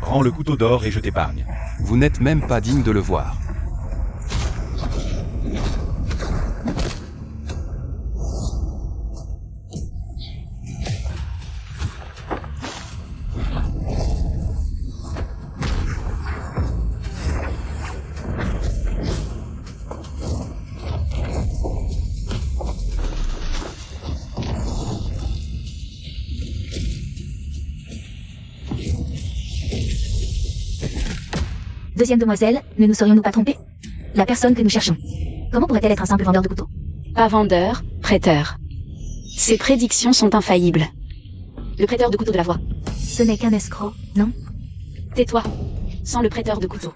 Prends le couteau d'or et je t'épargne. Vous n'êtes même pas digne de le voir. Deuxième demoiselle, ne nous serions-nous pas trompés? La personne que nous cherchons. Comment pourrait-elle être un simple vendeur de couteaux? Pas vendeur, prêteur. Ses prédictions sont infaillibles. Le prêteur de couteaux de la voix. Ce n'est qu'un escroc, non? Tais-toi. Sans le prêteur de couteaux.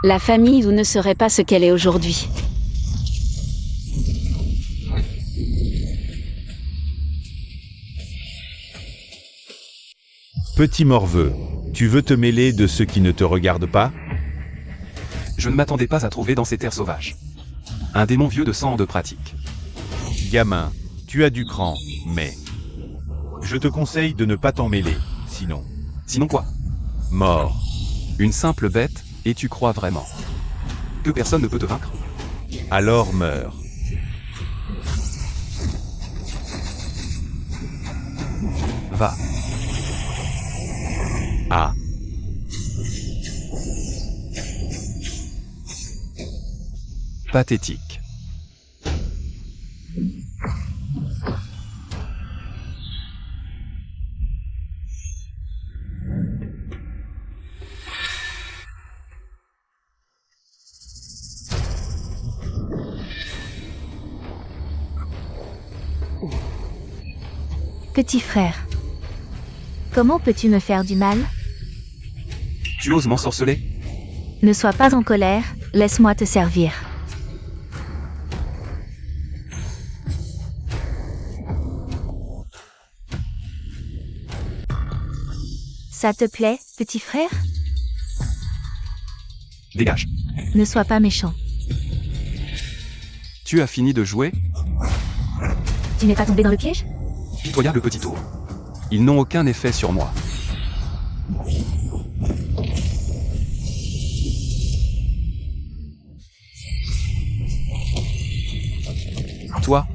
La famille Wu ne serait pas ce qu'elle est aujourd'hui. Petit morveux, tu veux te mêler de ceux qui ne te regardent pas? Je ne m'attendais pas à trouver dans ces terres sauvages un démon vieux de 100 ans de pratique. Gamin, tu as du cran, mais... Je te conseille de ne pas t'en mêler, sinon... Sinon quoi? Mort. Une simple bête, et tu crois vraiment que personne ne peut te vaincre? Alors meurs. Va. Ah. Pathétique. Petit frère. Comment peux-tu me faire du mal? Tu oses m'ensorceler? Ne sois pas en colère, laisse-moi te servir. Ça te plaît, petit frère? Dégage. Ne sois pas méchant. Tu as fini de jouer? Tu n'es pas tombé dans le piège? Pitoyable petit tour. Ils n'ont aucun effet sur moi. Toi?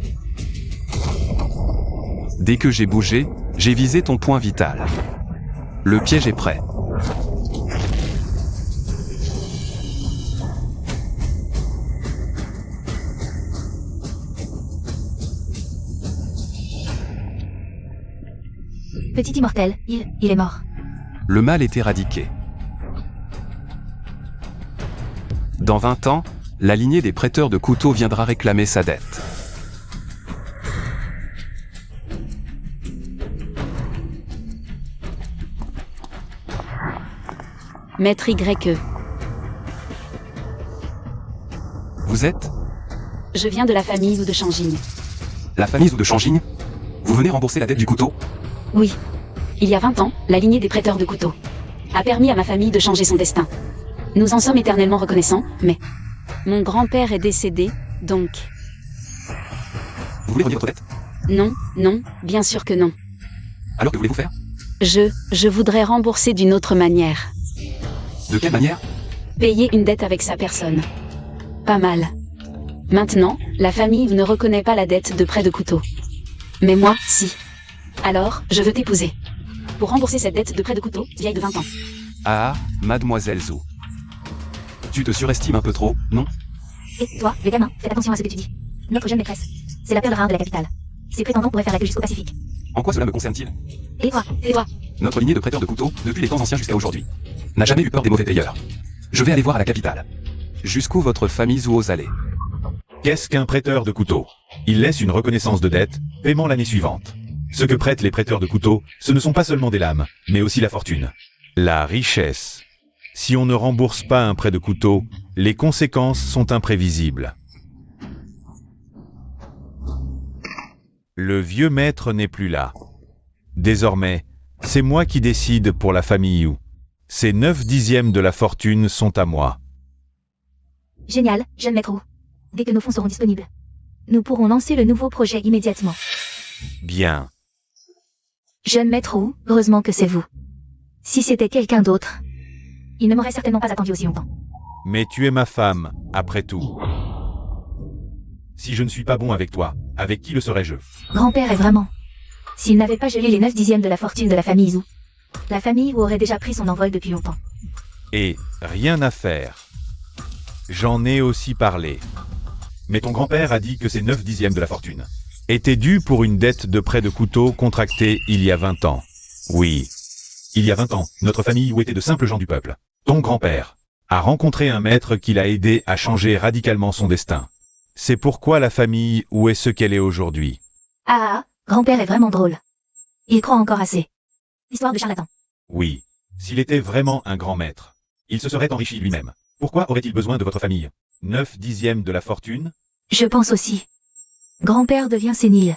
Dès que j'ai bougé, j'ai visé ton point vital. Le piège est prêt. Petit immortel, il est mort. Le mal est éradiqué. Dans 20 ans, la lignée des prêteurs de couteaux viendra réclamer sa dette. Maître YE. Vous êtes? Je viens de la famille Wu de Shanging. La famille Zhou de Shanging? Vous venez rembourser la dette du couteau? Oui. Il y a 20 ans, la lignée des prêteurs de couteaux a permis à ma famille de changer son destin. Nous en sommes éternellement reconnaissants, mais... Mon grand-père est décédé, donc... Vous voulez redire votre dette? Non, non, bien sûr que non. Alors que voulez-vous faire? Je voudrais rembourser d'une autre manière. De quelle manière? Payer une dette avec sa personne. Pas mal. Maintenant, la famille ne reconnaît pas la dette de prêt de couteau. Mais moi, si. Alors, je veux t'épouser. Pour rembourser cette dette de prêt de couteau, vieille de 20 ans. Ah, mademoiselle Zhou. Tu te surestimes un peu trop, non? Et toi, les gamins, faites attention à ce que tu dis. Notre jeune maîtresse, c'est la perle rare de la capitale. Ses prétendants pourraient faire la queue jusqu'au Pacifique. En quoi cela me concerne-t-il? Et toi, Notre lignée de prêteurs de couteaux, depuis les temps anciens jusqu'à aujourd'hui, n'a jamais eu peur des mauvais payeurs. Je vais aller voir à la capitale. Jusqu'où votre famille Zhou ose aller. Qu'est-ce qu'un prêteur de couteau? Il laisse une reconnaissance de dette, paiement l'année suivante. Ce que prêtent les prêteurs de couteaux, ce ne sont pas seulement des lames, mais aussi la fortune. La richesse. Si on ne rembourse pas un prêt de couteau, les conséquences sont imprévisibles. Le vieux maître n'est plus là. Désormais, c'est moi qui décide pour la famille Wu. Ces 9/10 de la fortune sont à moi. Génial, jeune maître Wu. Dès que nos fonds seront disponibles, nous pourrons lancer le nouveau projet immédiatement. Bien. Jeune maître Wu, heureusement que c'est vous. Si c'était quelqu'un d'autre, Il ne m'aurait certainement pas attendu aussi longtemps. Mais tu es ma femme, après tout. Si je ne suis pas bon avec toi, avec qui le serais-je? Grand-père est vraiment... S'il n'avait pas gelé les 9/10 de la fortune de la famille Zhu, la famille Wu aurait déjà pris son envol depuis longtemps. Et rien à faire. J'en ai aussi parlé. Mais ton grand-père a dit que ces 9/10 de la fortune étaient dus pour une dette de prêt de couteau contractée il y a 20 ans. Oui. Il y a 20 ans, notre famille Wu était de simples gens du peuple. Ton grand-père a rencontré un maître qui l'a aidé à changer radicalement son destin. C'est pourquoi la famille Wu est ce qu'elle est aujourd'hui. Ah, grand-père est vraiment drôle. Il croit encore assez. Histoire de charlatan. Oui. S'il était vraiment un grand maître, il se serait enrichi lui-même. Pourquoi aurait-il besoin de votre famille? 9/10 de la fortune? Je pense aussi. Grand-père devient sénile.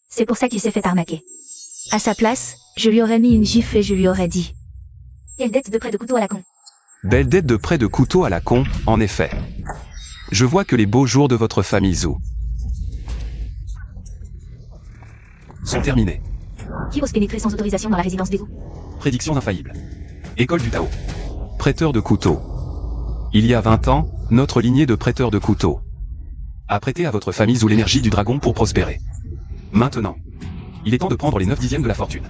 C'est pour ça qu'il s'est fait arnaquer. À sa place, je lui aurais mis une gifle et je lui aurais dit. Quelle dette de prêt de couteau à la con. Belle dette de prêt de couteau à la con, en effet. Je vois que les beaux jours de votre famille Zhu sont terminés. Qui ose pénétrer sans autorisation dans la résidence des Wu? Prédictions infaillibles. École du Tao. Prêteur de couteau. Il y a 20 ans, notre lignée de prêteurs de couteau a prêté à votre famille Zhu l'énergie du dragon pour prospérer. Maintenant, il est temps de prendre les 9/10 de la fortune.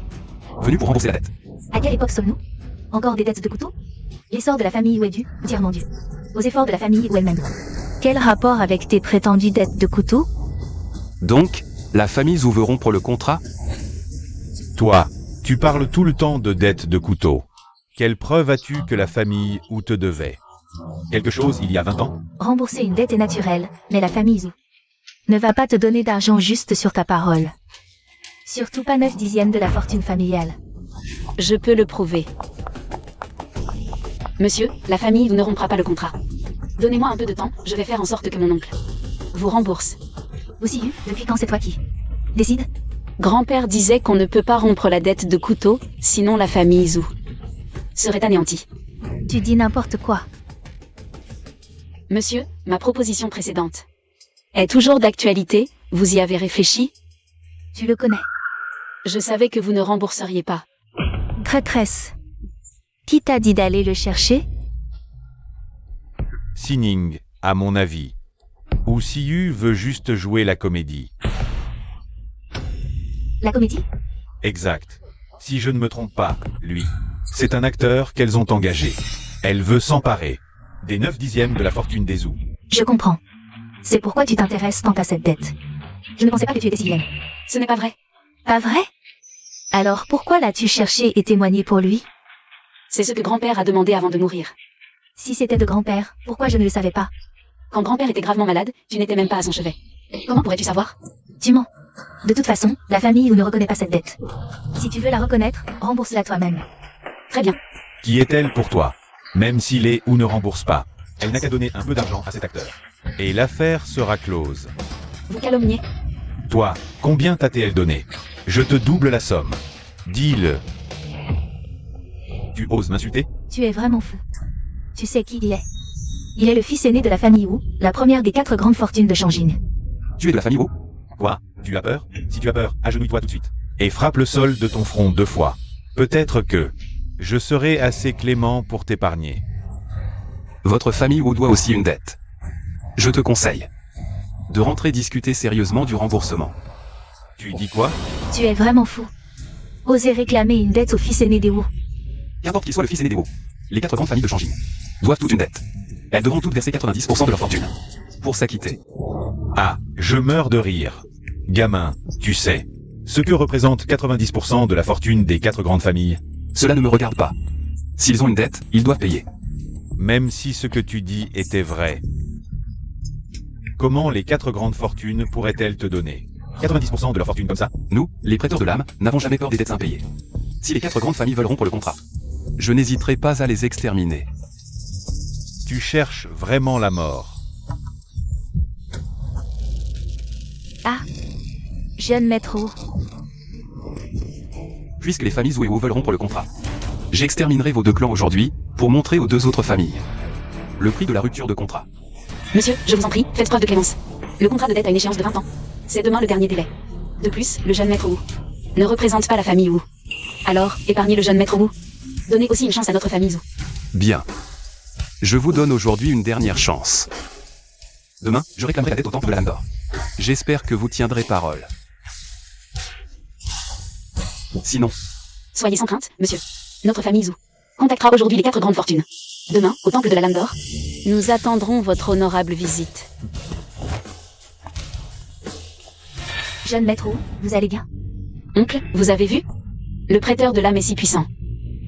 Venu pour rembourser la dette. À quelle époque sommes-nous? Encore des dettes de couteau? L'essor de la famille Wu est dû, entièrement dû, aux efforts de la famille Wu elle-même. Quel rapport avec tes prétendues dettes de couteau? Donc, la famille Zhu veut rompre le contrat? Toi, tu parles tout le temps de dette de couteau. Quelle preuve as-tu que la famille Wu te devait? Quelque chose il y a 20 ans? Rembourser une dette est naturel, mais la famille Zhu ne va pas te donner d'argent juste sur ta parole. Surtout pas 9/10 de la fortune familiale. Je peux le prouver. Monsieur, la famille ne rompra pas le contrat. Donnez-moi un peu de temps, je vais faire en sorte que mon oncle vous rembourse. Aussi, depuis quand c'est toi qui décide? Grand-père disait qu'on ne peut pas rompre la dette de couteau, sinon la famille Zhu serait anéantie. Tu dis n'importe quoi. Monsieur, ma proposition précédente est toujours d'actualité, vous y avez réfléchi? Tu le connais. Je savais que vous ne rembourseriez pas. Traîtresse. Qui t'a dit d'aller le chercher? Sining, à mon avis. Ou Siyu veut juste jouer la comédie. La comédie? Exact. Si je ne me trompe pas, lui, c'est un acteur qu'elles ont engagé. Elle veut s'emparer des 9/10 de la fortune des Zhu. Je comprends. C'est pourquoi tu t'intéresses tant à cette dette. Je ne pensais pas que tu étais si vilaine. Ce n'est pas vrai. Pas vrai? Alors pourquoi l'as-tu cherché et témoigné pour lui? C'est ce que grand-père a demandé avant de mourir. Si c'était de grand-père, pourquoi je ne le savais pas? Quand grand-père était gravement malade, tu n'étais même pas à son chevet. Comment pourrais-tu savoir? Tu mens. De toute façon, la famille ne reconnaît pas cette dette. Si tu veux la reconnaître, rembourse-la toi-même. Très bien. Qui est-elle pour toi? Même s'il est ou ne rembourse pas, elle n'a qu'à donner un peu d'argent à cet acteur. Et l'affaire sera close. Vous calomniez. Toi, combien t'a-t-elle donné? Je te double la somme. Dis-le. Tu oses m'insulter? Tu es vraiment fou. Tu sais qui il est? Il est le fils aîné de la famille Wu, la première des 4 grandes fortunes de Shangjing. Tu es de la famille Wu? Quoi? Tu as peur? Si tu as peur, agenouille-toi tout de suite. Et frappe le sol de ton front 2 fois. Peut-être que je serai assez clément pour t'épargner. Votre famille Wu doit aussi une dette. Je te conseille de rentrer discuter sérieusement du remboursement. Tu dis quoi? Tu es vraiment fou. Oser réclamer une dette au fils aîné des Wu. Qu'importe qu'il soit le fils aîné des Wu, les 4 grandes familles de Shangjing doivent toute une dette. Elles devront toutes verser 90% de leur fortune pour s'acquitter. Ah, je meurs de rire. Gamin, tu sais ce que représente 90% de la fortune des 4 grandes familles? Cela ne me regarde pas. S'ils ont une dette, ils doivent payer. Même si ce que tu dis était vrai. Comment les 4 grandes fortunes pourraient-elles te donner 90% de leur fortune comme ça? Nous, les prêteurs de l'âme, n'avons jamais peur des dettes impayées. Si les 4 grandes familles veulent rompre le contrat, je n'hésiterai pas à les exterminer. Tu cherches vraiment la mort. Ah. Jeune maître Wu. Puisque les familles Zhu et Wu veulent rompre le contrat, j'exterminerai vos 2 clans aujourd'hui, pour montrer aux 2 autres familles le prix de la rupture de contrat. Monsieur, je vous en prie, faites preuve de clémence. Le contrat de dette a une échéance de 20 ans. C'est demain le dernier délai. De plus, le jeune maître Wu ne représente pas la famille Wu. Alors, épargnez le jeune maître Wu. Donnez aussi une chance à notre famille Zhu. Bien. Je vous donne aujourd'hui une dernière chance. Demain, je réclamerai la dette au temple de la Lame d'Or. J'espère que vous tiendrez parole. Sinon, Soyez sans crainte, monsieur. Notre famille Zhou contactera aujourd'hui les 4 grandes fortunes. Demain, au temple de la Lame d'Or, nous attendrons votre honorable visite. Jeune maître Wu, vous allez bien? Oncle, vous avez vu? Le prêteur de l'âme est si puissant.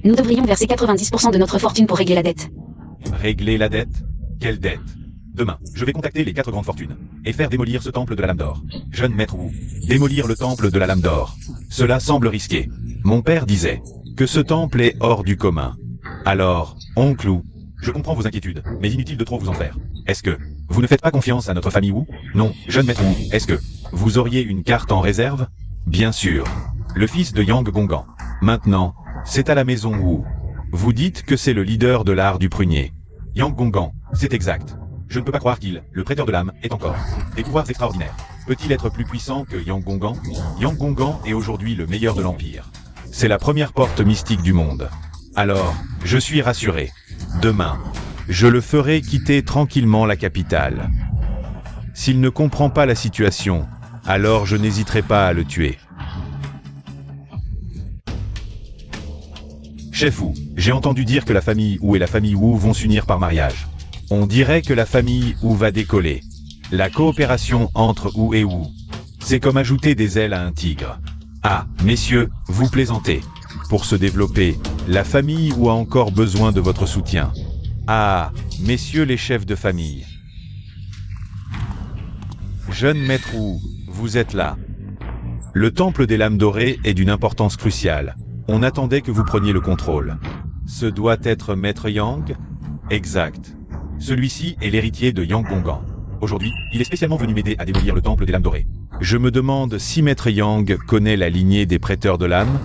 Nous devrions verser 90% de notre fortune pour régler la dette. Régler la dette? Quelle dette? Demain, je vais contacter les 4 grandes fortunes et faire démolir ce temple de la Lame d'Or. Jeune maître Wu, démolir le temple de la Lame d'Or. Cela semble risqué. Mon père disait que ce temple est hors du commun. Alors, oncle Wu, je comprends vos inquiétudes, mais inutile de trop vous en faire. Est-ce que vous ne faites pas confiance à notre famille Wu? Non, jeune maître Wu, est-ce que vous auriez une carte en réserve? Bien sûr. Le fils de Yang Gongan. Maintenant, c'est à la maison Wu. Vous dites que c'est le leader de l'art du prunier. Yang Gongan, c'est exact. Je ne peux pas croire qu'il, le prêteur de l'âme, est encore des pouvoirs extraordinaires. Peut-il être plus puissant que Yang Gongan? Yang Gongan est aujourd'hui le meilleur de l'Empire. C'est la première porte mystique du monde. Alors, je suis rassuré. Demain, je le ferai quitter tranquillement la capitale. S'il ne comprend pas la situation, alors je n'hésiterai pas à le tuer. Chef Wu, j'ai entendu dire que la famille Wu et la famille Wu vont s'unir par mariage. On dirait que la famille Wu va décoller. La coopération entre Wu et Wu, c'est comme ajouter des ailes à un tigre. Ah, messieurs, vous plaisantez. Pour se développer, la famille Wu a encore besoin de votre soutien. Ah, messieurs les chefs de famille. Jeune maître Wu, vous êtes là. Le temple des lames dorées est d'une importance cruciale. On attendait que vous preniez le contrôle. Ce doit être maître Yang? Exact. Celui-ci est l'héritier de Yang Gongan. Aujourd'hui, il est spécialement venu m'aider à démolir le temple des lames dorées. Je me demande si maître Yang connaît la lignée des prêteurs de l'âme.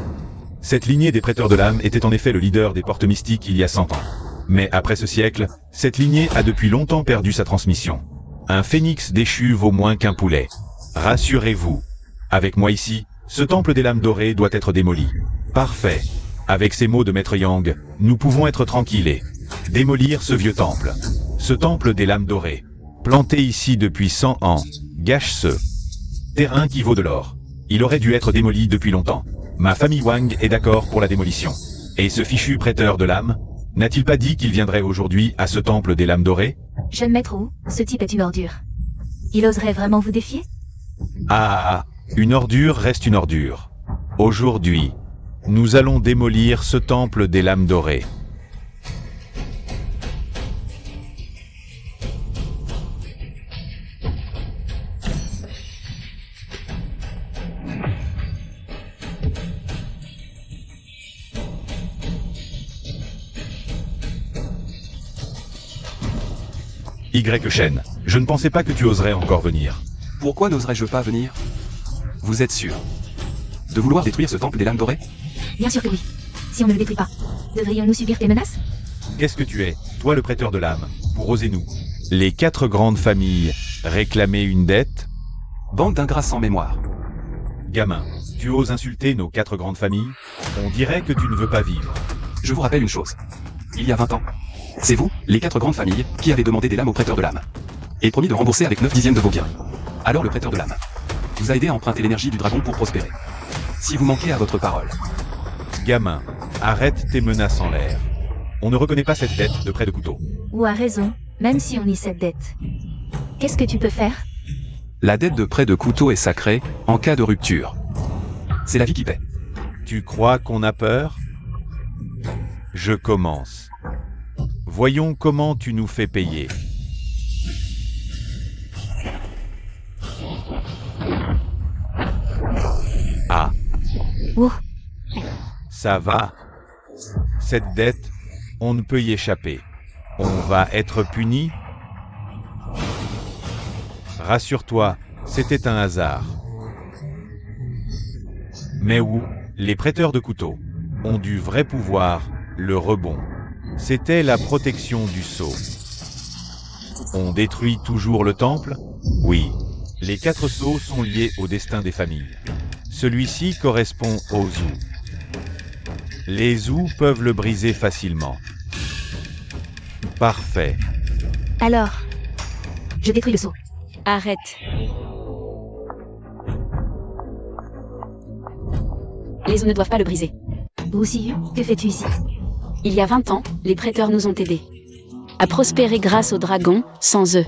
Cette lignée des prêteurs de l'âme était en effet le leader des portes mystiques il y a 100 ans. Mais après ce siècle, cette lignée a depuis longtemps perdu sa transmission. Un phénix déchu vaut moins qu'un poulet. Rassurez-vous. Avec moi ici, ce temple des lames dorées doit être démoli. Parfait. Avec ces mots de maître Yang, nous pouvons être tranquilles et démolir ce vieux temple. Ce temple des lames dorées, planté ici depuis 100 ans, gâche ce terrain qui vaut de l'or. Il aurait dû être démoli depuis longtemps. Ma famille Wang est d'accord pour la démolition. Et ce fichu prêteur de l'âme, n'a-t-il pas dit qu'il viendrait aujourd'hui à ce temple des lames dorées? Jeune maître Wu, ce type est une ordure. Il oserait vraiment vous défier? Ah, une ordure reste une ordure. Aujourd'hui, nous allons démolir ce temple des lames dorées. Y Shen, je ne pensais pas que tu oserais encore venir. pourquoi n'oserais-je pas venir? Vous êtes sûr de vouloir détruire ce temple des lames dorées? Bien sûr que oui. Si on ne le détruit pas, devrions-nous subir tes menaces? Qu'est-ce que tu es, toi le prêteur de l'âme, pour oser nous? Les 4 grandes familles réclamer une dette? Bande d'ingrats sans mémoire. Gamin, tu oses insulter nos 4 grandes familles? On dirait que tu ne veux pas vivre. Je vous rappelle une chose. Il y a 20 ans, c'est vous, les 4 grandes familles, qui avez demandé des lames au prêteur de l'âme. Et promis de rembourser avec 9/10 de vos biens. Alors le prêteur de l'âme vous a aidé à emprunter l'énergie du dragon pour prospérer. Si vous manquez à votre parole... Gamin, arrête tes menaces en l'air. On ne reconnaît pas cette dette de près de couteau. Ou a raison, même si on nie cette dette. Qu'est-ce que tu peux faire? La dette de prêt de couteau est sacrée, en cas de rupture. C'est la vie qui paie. Tu crois qu'on a peur? Je commence. Voyons comment tu nous fais payer. Ah. Ouh. Ça va. Cette dette, on ne peut y échapper. On va être puni. Rassure-toi, c'était un hasard. Mais où, les prêteurs de couteaux ont du vrai pouvoir, le rebond. C'était la protection du sceau. On détruit toujours le temple? Oui. Les 4 sceaux sont liés au destin des familles. Celui-ci correspond aux Zhou. Les Zhou peuvent le briser facilement. Parfait. Alors, je détruis le seau. Arrête. Les eaux ne doivent pas le briser. Wu Xiyu, que fais-tu ici? Il y a 20 ans, les prêteurs nous ont aidés à prospérer grâce aux dragons. Sans eux,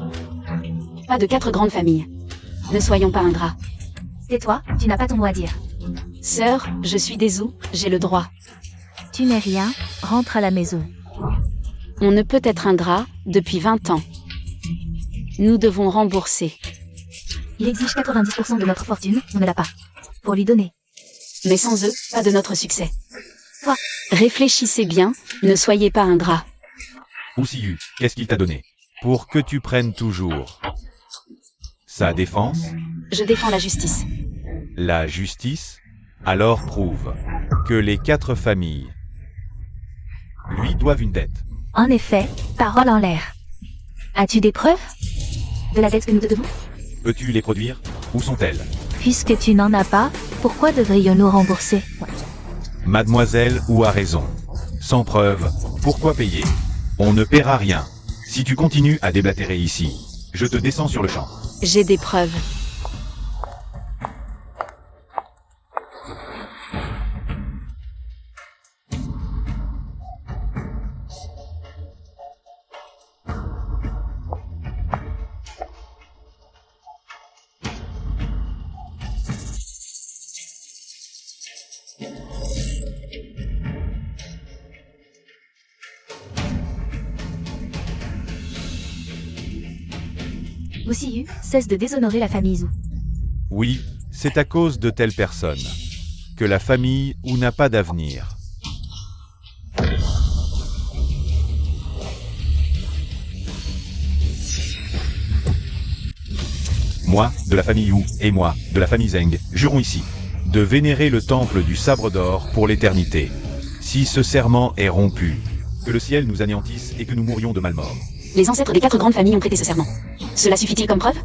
pas de 4 grandes familles. Ne soyons pas ingrats. Tais-toi, tu n'as pas ton mot à dire. Sœur, je suis des Zhou, j'ai le droit. Tu n'es rien, rentre à la maison. On ne peut être ingrat depuis 20 ans. Nous devons rembourser. Il exige 90% de notre fortune, on ne l'a pas. Pour lui donner. Mais sans eux, pas de notre succès. Toi. Réfléchissez bien, ne soyez pas ingrats. Wu Xiyu, qu'est-ce qu'il t'a donné? Pour que tu prennes toujours. Sa défense? Je défends la justice. La justice? Alors prouve que les 4 familles lui doivent une dette. En effet, parole en l'air. As-tu des preuves de la dette que nous te devons? Peux-tu les produire? Où sont-elles? Puisque tu n'en as pas, pourquoi devrions-nous rembourser? Mademoiselle Wu a raison. Sans preuve, pourquoi payer? On ne paiera rien. Si tu continues à déblatérer ici, je te descends sur le champ. J'ai des preuves. Wu Xiyu, cesse de déshonorer la famille Zhou. Oui, c'est à cause de telle personne que la famille Wu n'a pas d'avenir. Moi, de la famille Wu, et moi, de la famille Zheng, jurons ici de vénérer le temple du sabre d'or pour l'éternité. Si ce serment est rompu, que le ciel nous anéantisse et que nous mourions de malmort. Les ancêtres des 4 grandes familles ont prêté ce serment. Cela suffit-il comme preuve?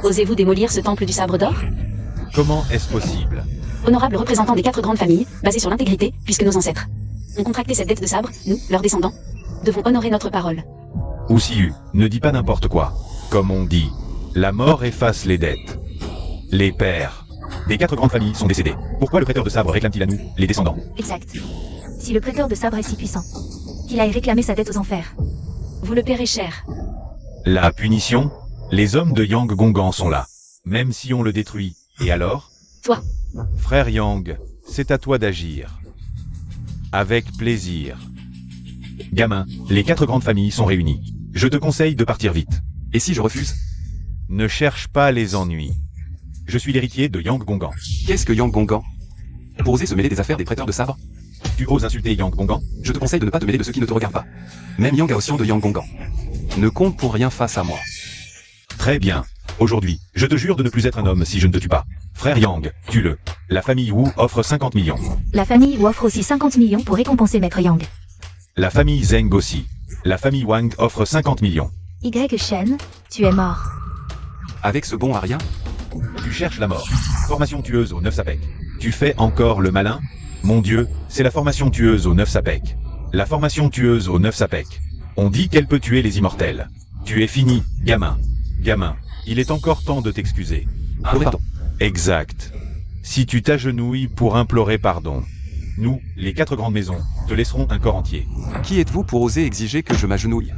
Osez-vous démolir ce temple du sabre d'or? Comment est-ce possible? Honorables représentants des 4 grandes familles, basés sur l'intégrité, puisque nos ancêtres ont contracté cette dette de sabre, nous, leurs descendants, devons honorer notre parole. Wu Xiyu, ne dis pas n'importe quoi. Comme on dit, la mort efface les dettes. Les pères des 4 grandes familles sont décédés. Pourquoi le prêteur de sabre réclame-t-il à nous, les descendants? Exact. Si le prêteur de sabre est si puissant, qu'il aille réclamer sa dette aux enfers. Vous le paierez cher. La punition? Les hommes de Yang Gongan sont là. Même si on le détruit. Et alors? Toi. Frère Yang, c'est à toi d'agir. Avec plaisir. Gamin, les 4 grandes familles sont réunies. Je te conseille de partir vite. Et si je refuse? Ne cherche pas les ennuis. Je suis l'héritier de Yang Gongan. Qu'est-ce que Yang Gongan? Pour oser se mêler des affaires des prêteurs de sabre? Tu oses insulter Yang Gongan? Je te conseille de ne pas te mêler de ceux qui ne te regardent pas. Même Yang Gaoxian de Yang Gongan ne compte pour rien face à moi. Très bien. Aujourd'hui, je te jure de ne plus être un homme si je ne te tue pas. Frère Yang, tue-le. La famille Wu offre 50 millions. La famille Wu offre aussi 50 millions pour récompenser Maître Yang. La famille Zheng aussi. La famille Wang offre 50 millions. Y. Shen, tu es mort. Avec ce bon à rien? Tu cherches la mort. Formation tueuse au 9 sapèques. Tu fais encore le malin? Mon Dieu, c'est la formation tueuse au 9 sapèques. La formation tueuse au 9 sapèques. On dit qu'elle peut tuer les immortels. Tu es fini, gamin. Gamin, il est encore temps de t'excuser. Implorer pardon. Exact. Si tu t'agenouilles pour implorer pardon, nous, les 4 grandes maisons, te laisserons un corps entier. Qui êtes-vous pour oser exiger que je m'agenouille?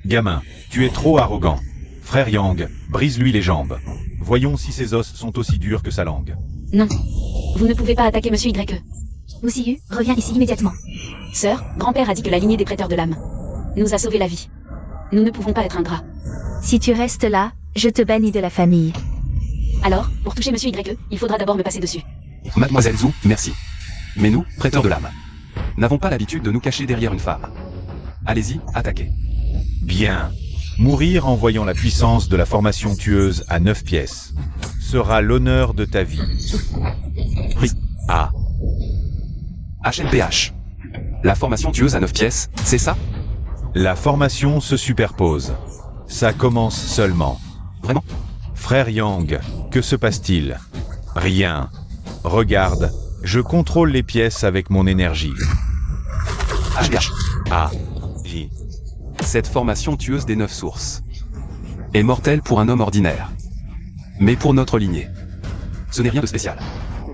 Gamin, tu es trop arrogant. Frère Yang, brise-lui les jambes. Voyons si ses os sont aussi durs que sa langue. Non. Vous ne pouvez pas attaquer Monsieur YE. Wu Xiyu, reviens ici immédiatement. Sœur, grand-père a dit que la lignée des prêteurs de l'âme nous a sauvé la vie. Nous ne pouvons pas être ingrats. Si tu restes là, je te bannis de la famille. Alors, pour toucher Monsieur YE, il faudra d'abord me passer dessus. Mademoiselle Zhou, merci. Mais nous, prêteurs de l'âme, n'avons pas l'habitude de nous cacher derrière une femme. Allez-y, attaquez. Bien. Mourir en voyant la puissance de la formation tueuse à 9 pièces sera l'honneur de ta vie. Oui. Ah. HNPH. La formation tueuse à 9 pièces, c'est ça? La formation se superpose. Ça commence seulement. Vraiment? Frère Yang, que se passe-t-il? Rien. Regarde, je contrôle les pièces avec mon énergie. HPH. A. J. Cette formation tueuse des 9 sources est mortelle pour un homme ordinaire. Mais pour notre lignée, ce n'est rien de spécial.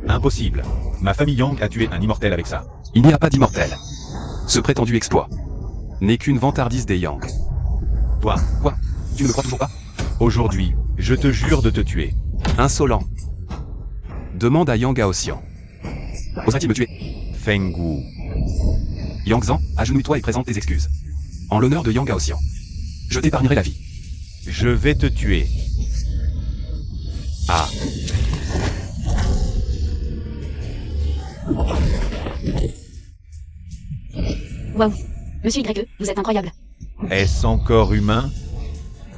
Impossible. Ma famille Yang a tué un immortel avec ça. Il n'y a pas d'immortel. Ce prétendu exploit n'est qu'une vantardise des Yang. Toi, Quoi? Tu ne me crois toujours pas? aujourd'hui, je te jure de te tuer. Insolent. Demande à Yang Aoxian. Oserait-il me tuer? Feng Wu. Yang Zhan, agenouille-toi et présente tes excuses. En l'honneur de Yang Aoxian. Je t'épargnerai la vie. Je vais te tuer. Ah. Waouh. Monsieur YE, vous êtes incroyable. Est-ce encore humain?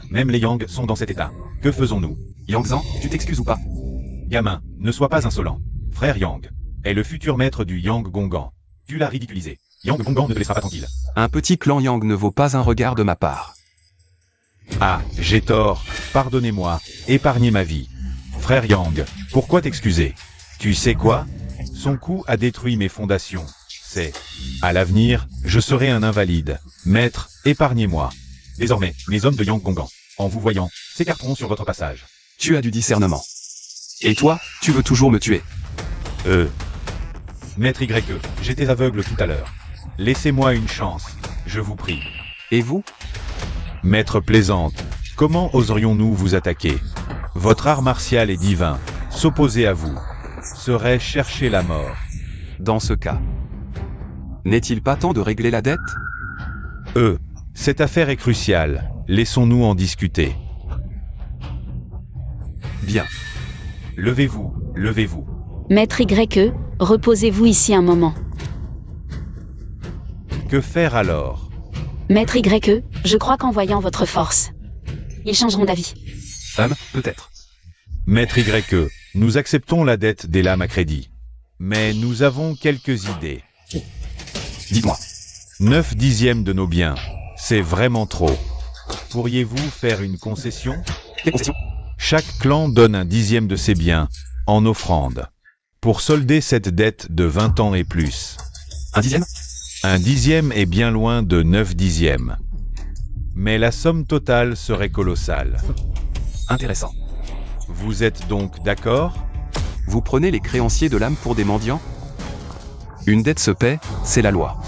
Même les Yang sont dans cet état. Que faisons-nous? Yang Zhan, tu t'excuses ou pas? Gamin, ne sois pas insolent. Frère Yang est le futur maître du Yang Gongan. Tu l'as ridiculisé. Yang Gongan ne te laissera pas tranquille. Un petit clan Yang ne vaut pas un regard de ma part. Ah, j'ai tort. Pardonnez-moi. Épargnez ma vie. Frère Yang, pourquoi t'excuser? Tu sais quoi? Son coup a détruit mes fondations. C'est. À l'avenir, je serai un invalide. Maître, épargnez-moi. Désormais, mes hommes de Yang Gongan, en vous voyant, s'écarteront sur votre passage. Tu as du discernement. Et toi, tu veux toujours me tuer. Maître YE, j'étais aveugle tout à l'heure. Laissez-moi une chance, je vous prie. Et vous? Maître Plaisante, comment oserions-nous vous attaquer? Votre art martial est divin. S'opposer à vous serait chercher la mort. Dans ce cas, n'est-il pas temps de régler la dette? Cette affaire est cruciale. Laissons-nous en discuter. Bien. Levez-vous, levez-vous. Maître YE, reposez-vous ici un moment. Que faire alors? Maître YE, je crois qu'en voyant votre force, ils changeront d'avis. Peut-être. Maître YE, nous acceptons la dette des lames à crédit. Mais nous avons quelques idées. Dites-moi. 9/10 de nos biens. C'est vraiment trop. Pourriez-vous faire une concession? Quelle concession? Chaque clan donne 1/10 de ses biens, en offrande, pour solder cette dette de 20 ans et plus. 1/10? 1/10 est bien loin de 9/10. Mais la somme totale serait colossale. Intéressant. Vous êtes donc d'accord? Vous prenez les créanciers de l'âme pour des mendiants? Une dette se paie, c'est la loi.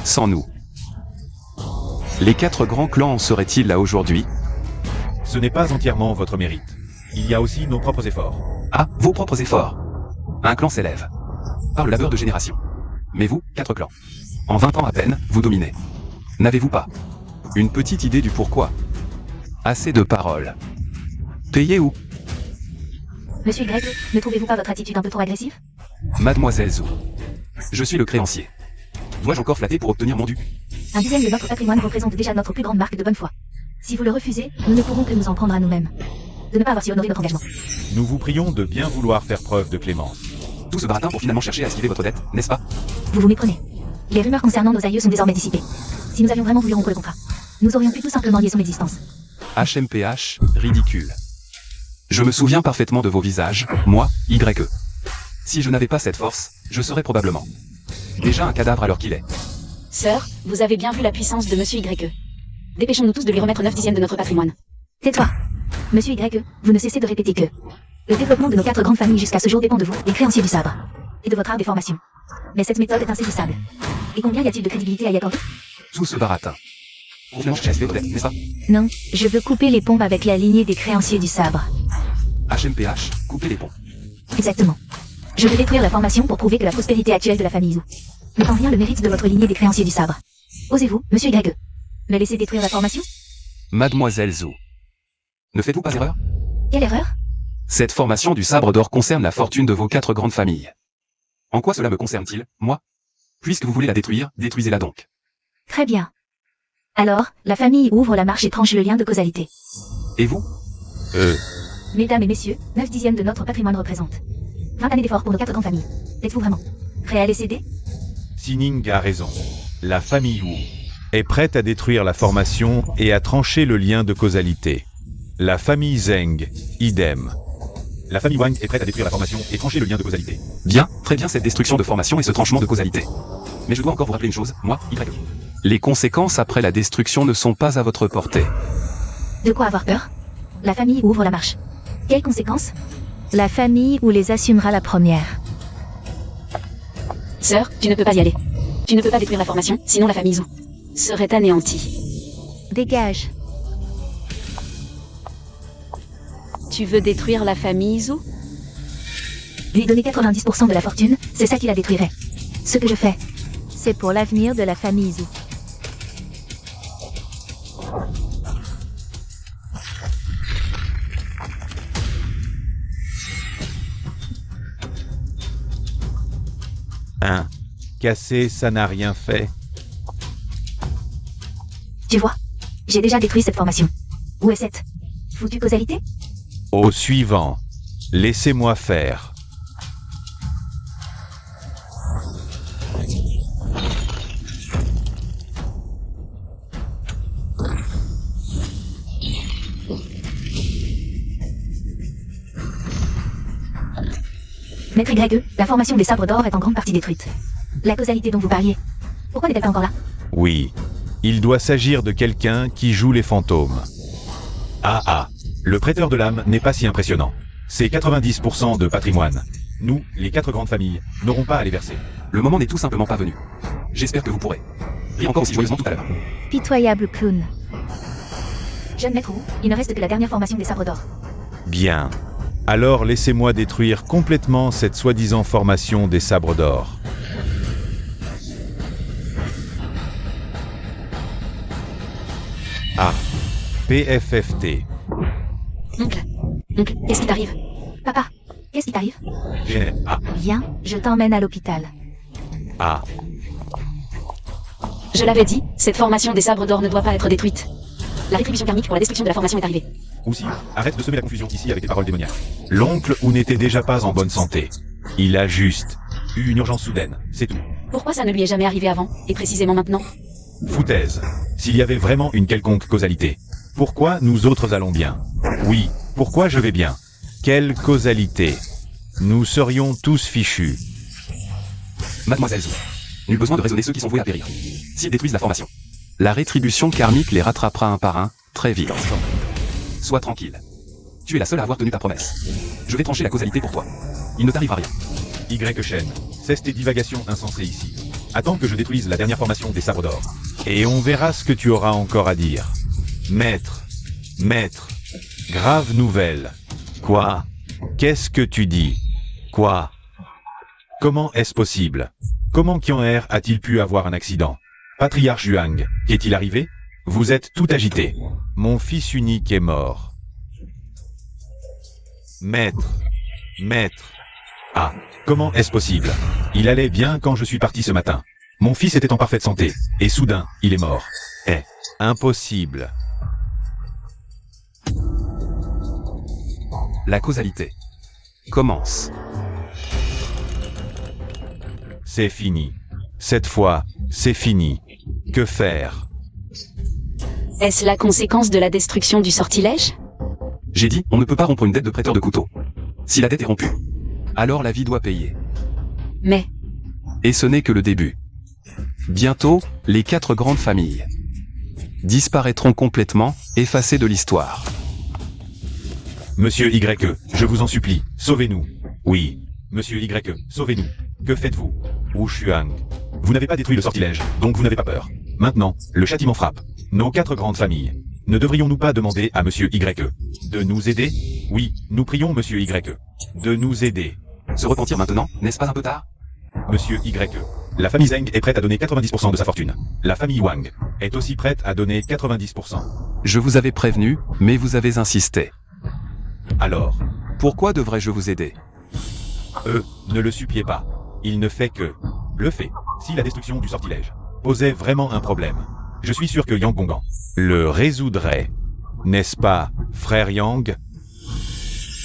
Sans nous, les 4 grands clans en seraient-ils là aujourd'hui? Ce n'est pas entièrement votre mérite. Il y a aussi nos propres efforts. Ah, vos propres efforts. Un clan s'élève par le labeur de génération. Mais vous, 4 clans. En 20 ans à peine, vous dominez. N'avez-vous pas une petite idée du pourquoi? Assez de paroles. Payez où? Monsieur YE, ne trouvez-vous pas votre attitude un peu trop agressive? Mademoiselle Zhou. Je suis le créancier. Dois-je encore flatter pour obtenir mon dû? 1/10 de notre patrimoine représente déjà notre plus grande marque de bonne foi. Si vous le refusez, nous ne pourrons que nous en prendre à nous-mêmes. De ne pas avoir si honoré notre engagement. Nous vous prions de bien vouloir faire preuve de clémence. Tout ce baratin pour finalement chercher à esquiver votre dette, n'est-ce pas? Vous vous méprenez. Les rumeurs concernant nos aïeux sont désormais dissipées. Si nous avions vraiment voulu rompre le contrat, nous aurions pu tout simplement lier son existence. HMPH, ridicule. Je me souviens parfaitement de vos visages, moi, YE. Si je n'avais pas cette force, je serais probablement déjà un cadavre à l'heure qu'il est. Sœur, vous avez bien vu la puissance de Monsieur YE. Dépêchons-nous tous de lui remettre 9/10 de notre patrimoine. Tais-toi. Monsieur YE, vous ne cessez de répéter que le développement de nos 4 grandes familles jusqu'à ce jour dépend de vous, les créanciers du sabre, et de votre art des formations. Mais cette méthode est insaisissable. Et combien y a-t-il de crédibilité à y accorder? Tout ce baratin. Vous finalement cherchez à esquiver votre dette, n'est-ce pas? Non, je veux couper les ponts avec la lignée des créanciers du sabre. HMPH, coupez les ponts. Exactement. Je veux détruire la formation pour prouver que la prospérité actuelle de la famille Zhou ne tend rien le mérite de votre lignée des créanciers du sabre. Osez-vous, Monsieur YE, me laisser détruire la formation? Mademoiselle Zhou. Ne faites-vous pas erreur? Quelle erreur? Cette formation du sabre d'or concerne la fortune de vos 4 grandes familles. En quoi cela me concerne-t-il, moi? Puisque vous voulez la détruire, détruisez-la donc. Très bien. Alors, la famille ouvre la marche et tranche le lien de causalité. Et vous? Mesdames et messieurs, 9/10 de notre patrimoine représente 20 années d'efforts pour nos 4 grandes familles. Êtes-vous vraiment prêt à les céder? Sining a raison. La famille Wu est prête à détruire la formation et à trancher le lien de causalité. La famille Zheng, idem. La famille Wang est prête à détruire la formation et trancher le lien de causalité. Bien, très bien cette destruction de formation et ce tranchement de causalité. Mais je dois encore vous rappeler une chose, moi, YE. Les conséquences après la destruction ne sont pas à votre portée. De quoi avoir peur? La famille ouvre la marche. Quelles conséquences? La famille ou les assumera la première. Sœur, tu ne peux pas y aller. Tu ne peux pas détruire la formation, sinon la famille Zou serait anéantie. Dégage. Tu veux détruire la famille Zou? Lui donner 90% de la fortune, c'est ça qui la détruirait. Ce que je fais, c'est pour l'avenir de la famille Zou. Hein? Casser, ça n'a rien fait. Tu vois, j'ai déjà détruit cette formation. Où est cette foutue causalité? Au suivant. Laissez-moi faire. Maître YE, la formation des sabres d'or est en grande partie détruite. La causalité dont vous parliez, pourquoi n'est-elle pas encore là? Oui. Il doit s'agir de quelqu'un qui joue les fantômes. Ah, le prêteur de l'âme n'est pas si impressionnant. C'est 90% de patrimoine. Nous, les 4 grandes familles, n'aurons pas à les verser. Le moment n'est tout simplement pas venu. J'espère que vous pourrez. Riez encore aussi joyeusement tout à l'heure. Pitoyable clown. Jeune maître Wu, il ne reste que la dernière formation des sabres d'or. Bien. Alors laissez-moi détruire complètement cette soi-disant formation des sabres d'or. Ah. PFFT. Oncle, qu'est-ce qui t'arrive? Papa, qu'est-ce qui t'arrive? Ah. Viens, je t'emmène à l'hôpital. Ah. Je l'avais dit, cette formation des sabres d'or ne doit pas être détruite. La rétribution karmique pour la destruction de la formation est arrivée. Aussi, arrête de semer la confusion ici avec tes paroles démoniaques. L'oncle Wu n'était déjà pas en bonne santé. Il a juste eu une urgence soudaine, c'est tout. Pourquoi ça ne lui est jamais arrivé avant, et précisément maintenant? Foutaise. S'il y avait vraiment une quelconque causalité. Pourquoi nous autres allons bien? Oui, pourquoi je vais bien? Quelle causalité? Nous serions tous fichus. Mademoiselle Zou. Nul besoin de raisonner ceux qui sont voués à périr. S'ils détruisent la formation, la rétribution karmique les rattrapera un par un, très vite. Sois tranquille. Tu es la seule à avoir tenu ta promesse. Je vais trancher la causalité pour toi. Il ne t'arrivera rien. Y Shen, cesse tes divagations insensées ici. Attends que je détruise la dernière formation des sabres d'or. Et on verra ce que tu auras encore à dire. Maître, grave nouvelle. Quoi? Qu'est-ce que tu dis? Quoi? Comment est-ce possible? Comment Qian'er a-t-il pu avoir un accident? Patriarche Yuang, qu'est-il arrivé? Vous êtes tout agité. Mon fils unique est mort. Maître. Ah, comment est-ce possible? Il allait bien quand je suis parti ce matin. Mon fils était en parfaite santé, et soudain, il est mort. Impossible. La causalité commence. C'est fini. Cette fois, c'est fini. Que faire? Est-ce la conséquence de la destruction du sortilège? J'ai dit, on ne peut pas rompre une dette de prêteur de couteau. Si la dette est rompue, alors la vie doit payer. Mais, Et ce n'est que le début. Bientôt, les 4 grandes familles disparaîtront complètement, effacées de l'histoire. Monsieur YE, je vous en supplie, sauvez-nous. Oui, Monsieur YE, sauvez-nous. Que faites-vous? Wu Shuang. Vous n'avez pas détruit le sortilège, donc vous n'avez pas peur. Maintenant, le châtiment frappe. Nos 4 grandes familles. Ne devrions-nous pas demander à Monsieur YE de nous aider? Oui, nous prions Monsieur YE de nous aider. Se repentir maintenant, n'est-ce pas un peu tard? Monsieur YE, la famille Zeng est prête à donner 90% de sa fortune. La famille Wang est aussi prête à donner 90%. Je vous avais prévenu, mais vous avez insisté. Alors, Pourquoi devrais-je vous aider? ne le suppliez pas. Il ne fait que bluffer. Si la destruction du sortilège posait vraiment un problème, je suis sûr que Yang Gongan le résoudrait. N'est-ce pas, frère Yang?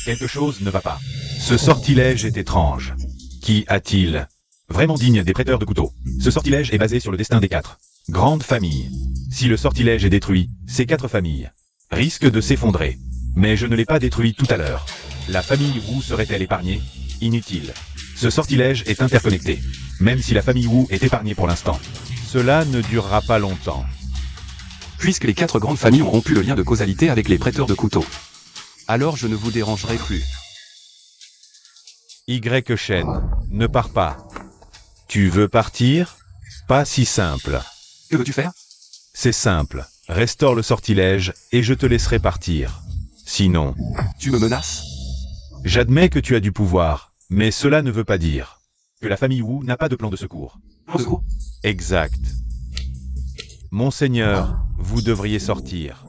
Quelque chose ne va pas. Ce sortilège est étrange. Qui a-t-il? Vraiment digne des prêteurs de couteaux. Ce sortilège est basé sur le destin des 4 grandes familles. Si le sortilège est détruit, ces 4 familles risquent de s'effondrer. Mais je ne l'ai pas détruit tout à l'heure. La famille Wu serait-elle épargnée? Inutile. Ce sortilège est interconnecté. Même si la famille Wu est épargnée pour l'instant, Cela ne durera pas longtemps. Puisque les 4 grandes familles ont rompu le lien de causalité avec les prêteurs de couteaux. Alors je ne vous dérangerai plus. Y. Shen, ne pars pas. Tu veux partir? Pas si simple. Que veux-tu faire? C'est simple. Restaure le sortilège et je te laisserai partir. Sinon, Tu me menaces? j'admets que tu as du pouvoir, mais cela ne veut pas dire que la famille Wu n'a pas de plan de secours. Au secours. Exact. Monseigneur, vous devriez sortir.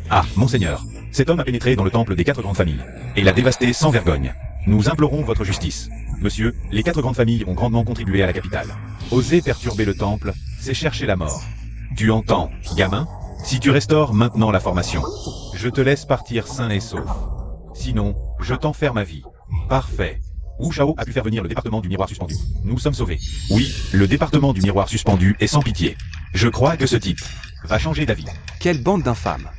Ah, Monseigneur, cet homme a pénétré dans le temple des 4 grandes familles, et l'a dévasté sans vergogne. Nous implorons votre justice. Monsieur, les 4 grandes familles ont grandement contribué à la capitale. Oser perturber le temple, c'est chercher la mort. Tu entends, gamin? Si tu restaures maintenant la formation, je te laisse partir sain et sauf. Sinon, je t'enferme à vie. Parfait. Wu Shao a pu faire venir le département du miroir suspendu. Nous sommes sauvés. Oui, le département du miroir suspendu est sans pitié. Je crois que ce type va changer d'avis. Quelle bande d'infâmes.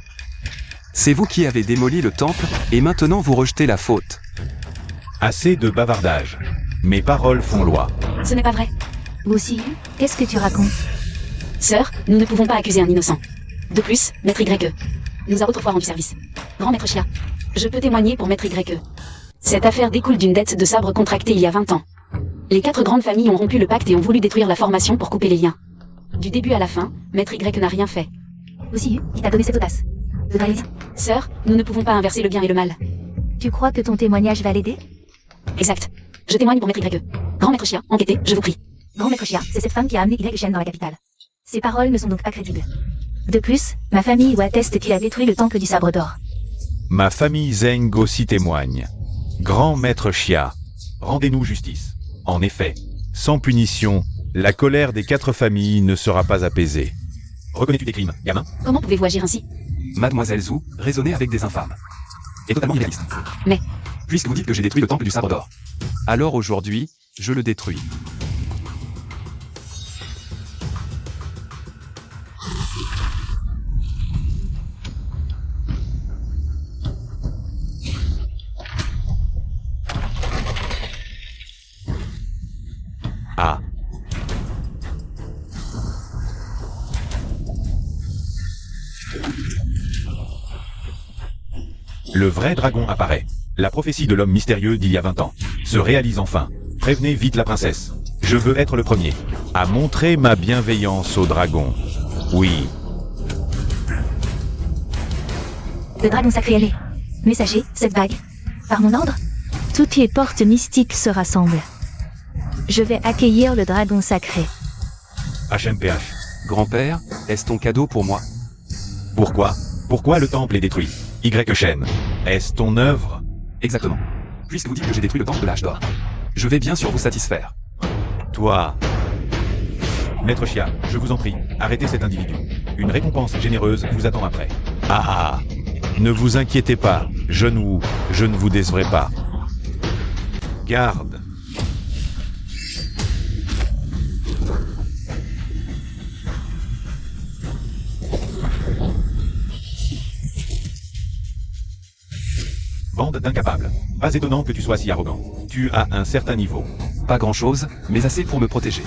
C'est vous qui avez démoli le temple, et maintenant vous rejetez la faute. Assez de bavardage. Mes paroles font loi. Ce n'est pas vrai. Wu Siyu, qu'est-ce que tu racontes? Sœur, nous ne pouvons pas accuser un innocent. De plus, Maître YE nous a autrefois rendu service. Grand Maître Chia, je peux témoigner pour Maître YE. Cette affaire découle d'une dette de sabre contractée il y a 20 ans. Les 4 grandes familles ont rompu le pacte et ont voulu détruire la formation pour couper les liens. Du début à la fin, Maître Y n'a rien fait. Wu Siyu, qui t'a donné cette audace de trahir? Sœur, nous ne pouvons pas inverser le bien et le mal. Tu crois que ton témoignage va l'aider? Exact. Je témoigne pour Maître YE. Grand Maître Chia, enquêtez, je vous prie. Grand Maître Chia, c'est cette femme qui a amené Y Shen dans la capitale. Ces paroles ne sont donc pas crédibles. De plus, ma famille Wu atteste qu'il a détruit le temple du sabre d'or. Ma famille Zeng aussi témoigne. Grand Maître Chia, rendez-nous justice. En effet, sans punition, la colère des 4 familles ne sera pas apaisée. Reconnais-tu des crimes, gamin? Comment pouvez-vous agir ainsi? Mademoiselle Zhu, raisonner avec des infâmes. Et totalement irréaliste. Mais- Puisque vous dites que j'ai détruit le temple du sabre d'or. Alors aujourd'hui, je le détruis. Ah. Le vrai dragon apparaît. La prophétie de l'homme mystérieux d'il y a 20 ans se réalise enfin. Prévenez vite la princesse. Je veux être le premier à montrer ma bienveillance au dragon. Oui. Le dragon sacré est. Messager, cette bague. Par mon ordre, toutes les portes mystiques se rassemblent. Je vais accueillir le dragon sacré. HMPH. Grand-père, est-ce ton cadeau pour moi? Pourquoi? Pourquoi le temple est détruit? Y Shen. Est-ce ton œuvre? Exactement. Puisque vous dites que j'ai détruit le temple de l'âge d'or. Je vais bien sûr vous satisfaire. Toi. Maître Chia, je vous en prie, arrêtez cet individu. Une récompense généreuse vous attend après. Ah ah. Ne vous inquiétez pas, je ne vous décevrai pas. Garde. Bande d'incapables. Pas étonnant que tu sois si arrogant. Tu as un certain niveau. Pas grand-chose, mais assez pour me protéger.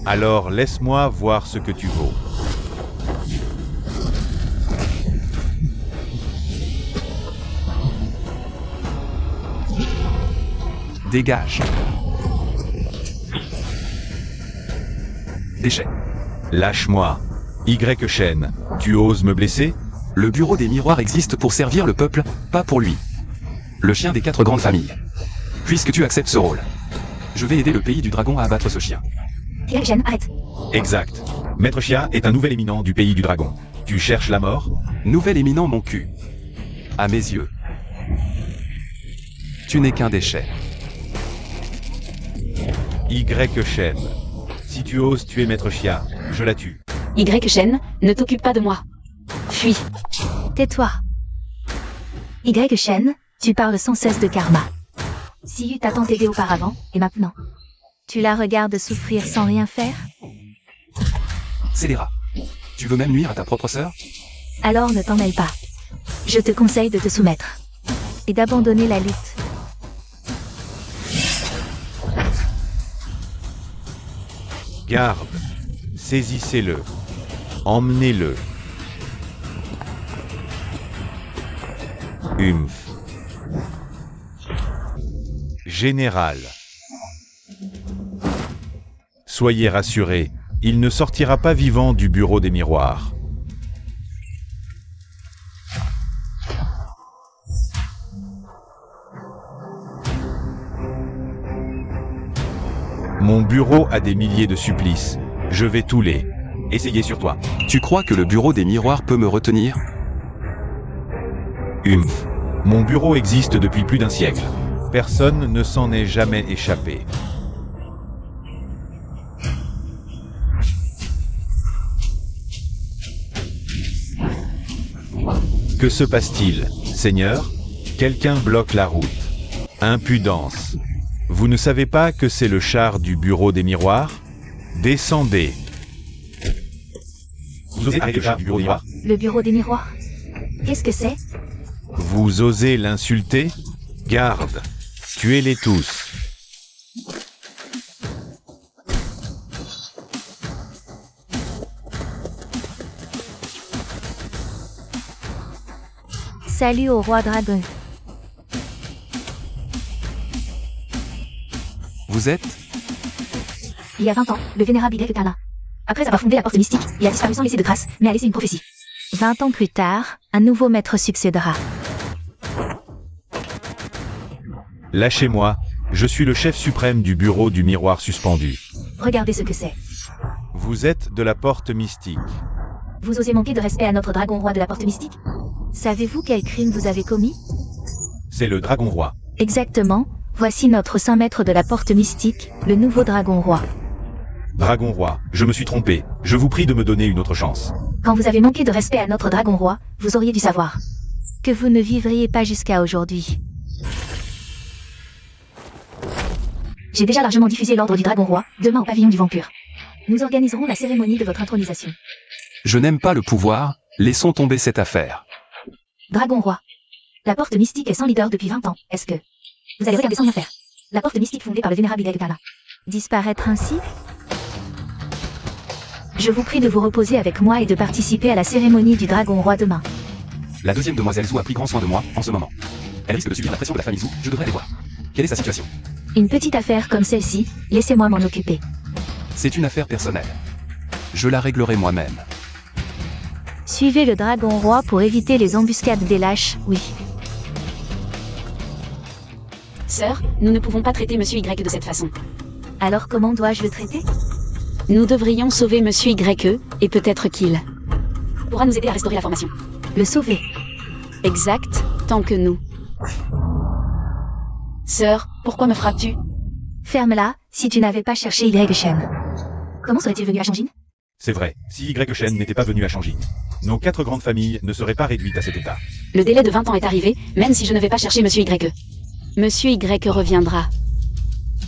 Alors laisse-moi voir ce que tu vaux. Dégage. Déchet. Lâche-moi. Y Shen, tu oses me blesser? Le bureau des miroirs existe pour servir le peuple, pas pour lui. Le chien des 4 grandes familles. Puisque tu acceptes ce rôle, je vais aider le pays du dragon à abattre ce chien. Y Shen, arrête. Exact. Maître Chia est un nouvel éminent du pays du dragon. Tu cherches la mort? Nouvel éminent mon cul. À mes yeux. Tu n'es qu'un déchet. Y Shen. Si tu oses tuer Maître Chia, je la tue. Y Shen, ne t'occupe pas de moi. Fuis. Tais-toi. Y Shen, tu parles sans cesse de karma. Siyu t'a tant aidé auparavant, et maintenant, tu la regardes souffrir sans rien faire? Scélérat. Tu veux même nuire à ta propre sœur? Alors ne t'en mêle pas. Je te conseille de te soumettre. et d'abandonner la lutte. Garde. Saisissez-le. Emmenez-le. Humph. Général. Soyez rassurés, il ne sortira pas vivant du bureau des miroirs. Mon bureau a des milliers de supplices. Je vais tous les essayer sur toi. Tu crois que le bureau des miroirs peut me retenir? Humph. Mon bureau existe depuis plus d'un siècle. Personne ne s'en est jamais échappé. Que se passe-t-il, Seigneur? Quelqu'un bloque la route. Impudence. Vous ne savez pas que c'est le char du bureau des miroirs? Descendez. Vous osez arrêter le char du bureau des miroirs? Le bureau des miroirs? Qu'est-ce que c'est? Vous osez l'insulter? Garde. Tuez-les tous. Salut au roi dragon. Vous êtes? Il y a 20 ans, le vénérable Hideg Tala, après avoir fondé la porte mystique, il a disparu sans laisser de traces, mais a laissé une prophétie. 20 ans plus tard, un nouveau maître succédera. Lâchez-moi, je suis le chef suprême du bureau du miroir suspendu. Regardez ce que c'est. Vous êtes de la porte mystique. Vous osez manquer de respect à notre dragon roi de la porte mystique? Savez-vous quel crime vous avez commis? C'est le dragon roi. Exactement, voici notre saint maître de la porte mystique, le nouveau dragon roi. Dragon roi, je me suis trompé, je vous prie de me donner une autre chance. Quand vous avez manqué de respect à notre dragon roi, vous auriez dû savoir que vous ne vivriez pas jusqu'à aujourd'hui. J'ai déjà largement diffusé l'ordre du dragon roi, demain au pavillon du vent pur. Nous organiserons la cérémonie de votre intronisation. Je n'aime pas le pouvoir, laissons tomber cette affaire. Dragon roi. La porte mystique est sans leader depuis 20 ans, est-ce que vous allez regarder sans rien faire? La porte mystique fondée par le vénérable Hideg Tala. Disparaître ainsi? Je vous prie de vous reposer avec moi et de participer à la cérémonie du dragon roi demain. La deuxième demoiselle Zhou a pris grand soin de moi, en ce moment. Elle risque de subir la pression de la famille Zhou, je devrais aller voir. Quelle est sa situation? Une petite affaire comme celle-ci, laissez-moi m'en occuper. C'est une affaire personnelle. Je la réglerai moi-même. Suivez le dragon roi pour éviter les embuscades des lâches, oui. Sœur, nous ne pouvons pas traiter Monsieur Y de cette façon. Alors comment dois-je le traiter? Nous devrions sauver Monsieur YE, et peut-être qu'il pourra nous aider à restaurer la formation. Le sauver. Exact, tant que nous. Sœur, pourquoi me frappes-tu? Ferme-la, si tu n'avais pas cherché Y Shen. Comment serait-il venu à Shangin? C'est vrai, si Y Shen n'était pas venu à Shangin, nos 4 grandes familles ne seraient pas réduites à cet état. Le délai de 20 ans est arrivé, même si je ne vais pas chercher Monsieur YE. Monsieur Y reviendra.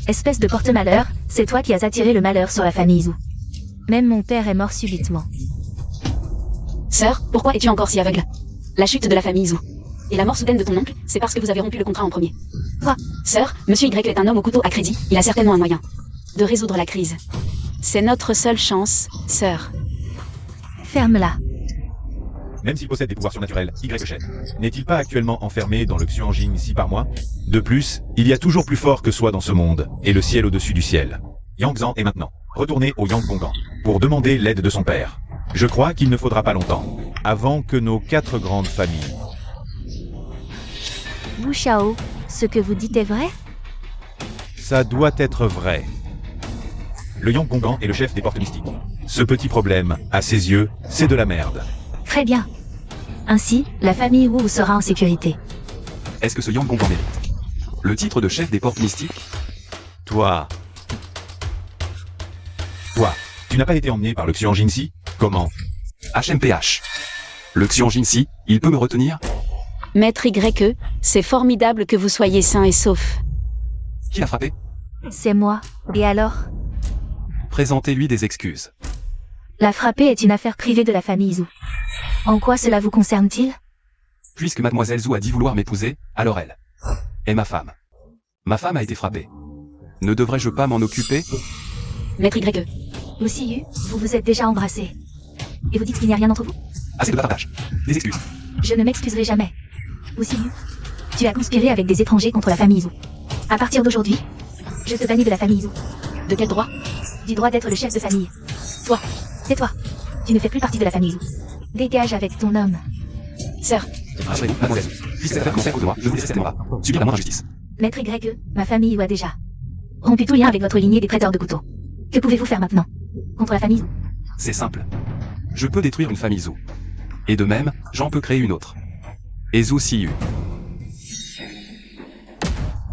Espèce de porte-malheur, c'est toi qui as attiré le malheur sur la famille Zhou. Même mon père est mort subitement. Sœur, pourquoi es-tu encore si aveugle? La chute de la famille Zhou et la mort soudaine de ton oncle, c'est parce que vous avez rompu le contrat en premier. Toi, sœur, Monsieur Y est un homme au couteau à crédit, il a certainement un moyen de résoudre la crise. C'est notre seule chance, sœur. Ferme-la. Même s'il possède des pouvoirs surnaturels, Y Shen n'est-il pas actuellement enfermé dans le Xuanjing 6 par mois? De plus, il y a toujours plus fort que soi dans ce monde, et le ciel au-dessus du ciel. Yang Zhan est maintenant retourné au Yang Gongan pour demander l'aide de son père. Je crois qu'il ne faudra pas longtemps avant que nos 4 grandes familles... Wu Shao, ce que vous dites est vrai? Ça doit être vrai. Le Yang Gongan est le chef des portes mystiques. Ce petit problème, à ses yeux, c'est de la merde. Très bien. Ainsi, la famille Wu sera en sécurité. Est-ce que ce Yang Gongan mérite le titre de chef des portes mystiques? Toi, tu n'as pas été emmené par le Xuanjing Si? Comment? HMPH. Le Xuanjing Si, il peut me retenir? Maître YE, c'est formidable que vous soyez sain et sauf. Qui l'a frappé? C'est moi. Et alors? Présentez-lui des excuses. La frapper est une affaire privée de la famille Zhou. En quoi cela vous concerne-t-il? Puisque mademoiselle Zhou a dit vouloir m'épouser, alors elle est ma femme. Ma femme a été frappée. Ne devrais-je pas m'en occuper? Maître YE. Aussi eu, vous vous êtes déjà embrassés. Et vous dites qu'il n'y a rien entre vous? Assez de bavardage. Des excuses. Je ne m'excuserai jamais. Aussi eu, tu as conspiré avec des étrangers contre la famille Zhou. À partir d'aujourd'hui, je te bannis de la famille Zhou. De quel droit? Du droit d'être le chef de famille. Toi. Tais-toi. Tu ne fais plus partie de la famille Zhou. Dégage avec ton homme. Sœur. Rassurez-vous, mademoiselle. Puisque cette affaire concerne de moi, je ne laisserai certainement pas subir la moindre injustice. Maître YE, ma famille a déjà rompu tout lien avec votre lignée des prêteurs de couteaux. Que pouvez-vous faire maintenant? Contre la famille Zhou? C'est simple. Je peux détruire une famille Zhou. Et de même, j'en peux créer une autre. Et Zhou Siyu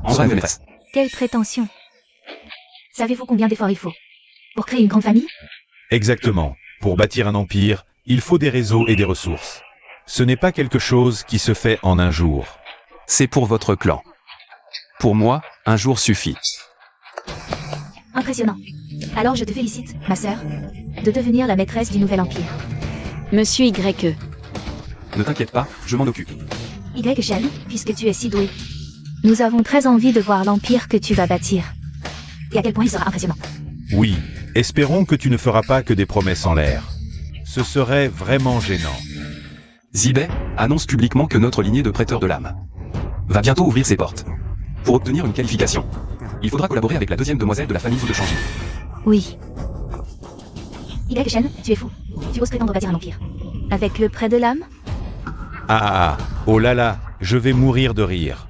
en sera une maîtresse. Quelle prétention! Savez-vous combien d'efforts il faut pour créer une grande famille? Exactement. Pour bâtir un empire, il faut des réseaux et des ressources. Ce n'est pas quelque chose qui se fait en un jour. C'est pour votre clan. Pour moi, un jour suffit. Impressionnant. Alors je te félicite, ma sœur, de devenir la maîtresse du nouvel empire. Monsieur YE. Ne t'inquiète pas, je m'en occupe. Y Shen, puisque tu es si doué. Nous avons très envie de voir l'empire que tu vas bâtir. Et à quel point il sera impressionnant. Oui, espérons que tu ne feras pas que des promesses en l'air. Ce serait vraiment gênant. Zibei annonce publiquement que notre lignée de prêteurs de l'âme va bientôt ouvrir ses portes. Pour obtenir une qualification, il faudra collaborer avec la deuxième demoiselle de la famille Zhou de Shangji. Oui. Y Shen, tu es fou. Tu oses prétendre bâtir un empire. Avec le prêt de l'âme? Oh là là, je vais mourir de rire.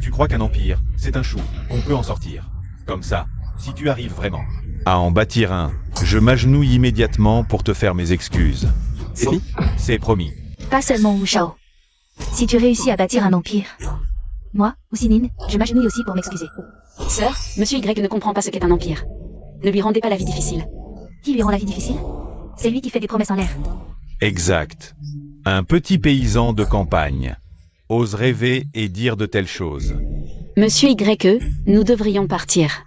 Tu crois qu'un empire, c'est un chou, on peut en sortir. Comme ça, si tu arrives vraiment à en bâtir un, je m'agenouille immédiatement pour te faire mes excuses. C'est fini? C'est promis. Pas seulement Wu Shao. Si tu réussis à bâtir un empire, moi, ou Sinin, je m'agenouille aussi pour m'excuser. Sœur, Monsieur Y ne comprend pas ce qu'est un empire. Ne lui rendez pas la vie difficile. Qui lui rend la vie difficile? C'est lui qui fait des promesses en l'air. Exact. Un petit paysan de campagne ose rêver et dire de telles choses. Monsieur YE, nous devrions partir.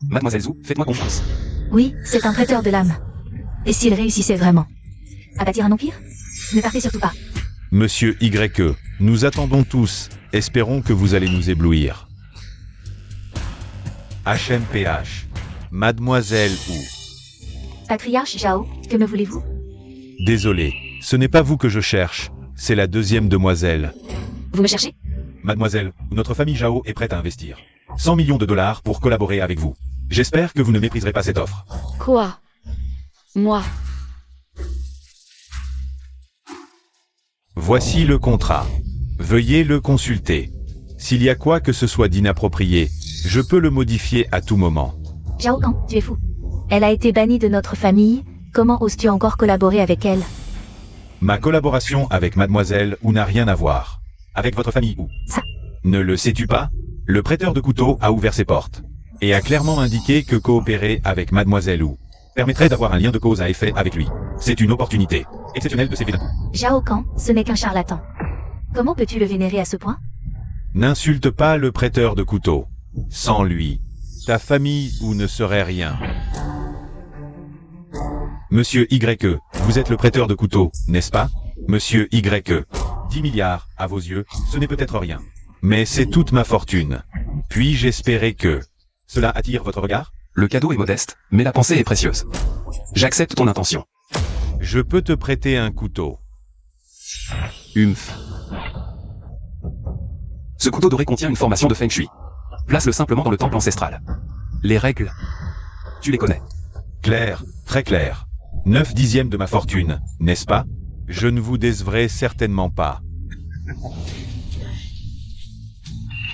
Mademoiselle Zhou, faites-moi confiance. Oui, c'est un prêteur de l'âme. Et s'il réussissait vraiment à bâtir un empire? Ne partez surtout pas. Monsieur YE, nous attendons tous, espérons que vous allez nous éblouir. HMPH. Mademoiselle Wu. Patriarche Zhao, que me voulez-vous? Désolé, ce n'est pas vous que je cherche, c'est la deuxième demoiselle. Vous me cherchez? Mademoiselle, notre famille Zhao est prête à investir 100 millions de dollars pour collaborer avec vous. J'espère que vous ne mépriserez pas cette offre. Quoi? Moi? Voici le contrat. Veuillez le consulter. S'il y a quoi que ce soit d'inapproprié, je peux le modifier à tout moment. Zhao Kan, tu es fou. Elle a été bannie de notre famille, comment oses-tu encore collaborer avec elle? Ma collaboration avec Mademoiselle Wu n'a rien à voir avec votre famille Wu. Ça. Ne le sais-tu pas? Le prêteur de couteau a ouvert ses portes et a clairement indiqué que coopérer avec Mademoiselle Wu permettrait d'avoir un lien de cause à effet avec lui. C'est une opportunité exceptionnelle de s'élever d'un coup. Zhao Kan, ce n'est qu'un charlatan. Comment peux-tu le vénérer à ce point? N'insulte pas le prêteur de couteau. Sans lui, ta famille Wu ne serait rien. Monsieur YE, vous êtes le prêteur de couteau, n'est-ce pas? Monsieur YE, 10 milliards, à vos yeux, ce n'est peut-être rien. Mais c'est toute ma fortune. Puis-je espérer que cela attire votre regard? Le cadeau est modeste, mais la pensée est précieuse. J'accepte ton intention. Je peux te prêter un couteau. Humph. Ce couteau doré contient une formation de Feng Shui. Place-le simplement dans le temple ancestral. Les règles, tu les connais. Clair, très clair. 9/10 de ma fortune, n'est-ce pas? Je ne vous décevrai certainement pas.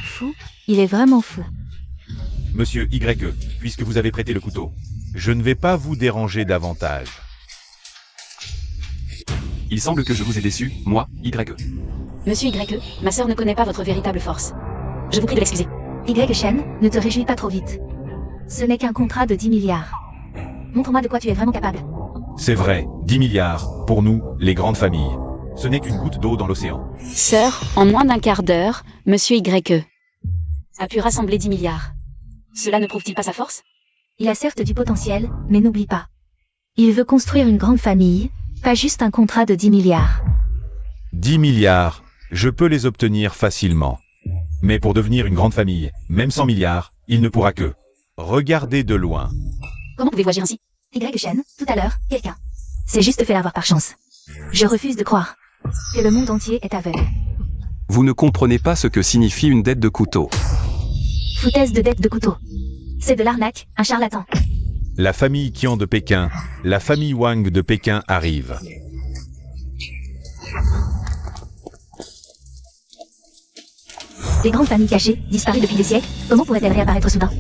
Fou? Il est vraiment fou. Monsieur YE, puisque vous avez prêté le couteau, je ne vais pas vous déranger davantage. Il semble que je vous ai déçu, moi, YE. Monsieur YE, ma sœur ne connaît pas votre véritable force. Je vous prie de l'excuser. Y Shen, ne te réjouis pas trop vite. Ce n'est qu'un contrat de 10 milliards. Montre-moi de quoi tu es vraiment capable. C'est vrai, 10 milliards, pour nous, les grandes familles. Ce n'est qu'une goutte d'eau dans l'océan. Sœur, en moins d'un quart d'heure, Monsieur YE a pu rassembler 10 milliards. Cela ne prouve-t-il pas sa force? Il a certes du potentiel, mais n'oublie pas. Il veut construire une grande famille, pas juste un contrat de 10 milliards. 10 milliards, je peux les obtenir facilement. Mais pour devenir une grande famille, même 100 milliards, il ne pourra que regarder de loin. Comment pouvez-vous agir ainsi? Y. Tout à l'heure, quelqu'un s'est juste fait avoir par chance. Je refuse de croire que le monde entier est aveugle. Vous ne comprenez pas ce que signifie une dette de couteau. Foutaise de dette de couteau. C'est de l'arnaque, un charlatan. La famille Qian de Pékin, la famille Wang de Pékin arrive. Des grandes familles cachées, disparues depuis des siècles, comment pourraient-elles réapparaître soudain?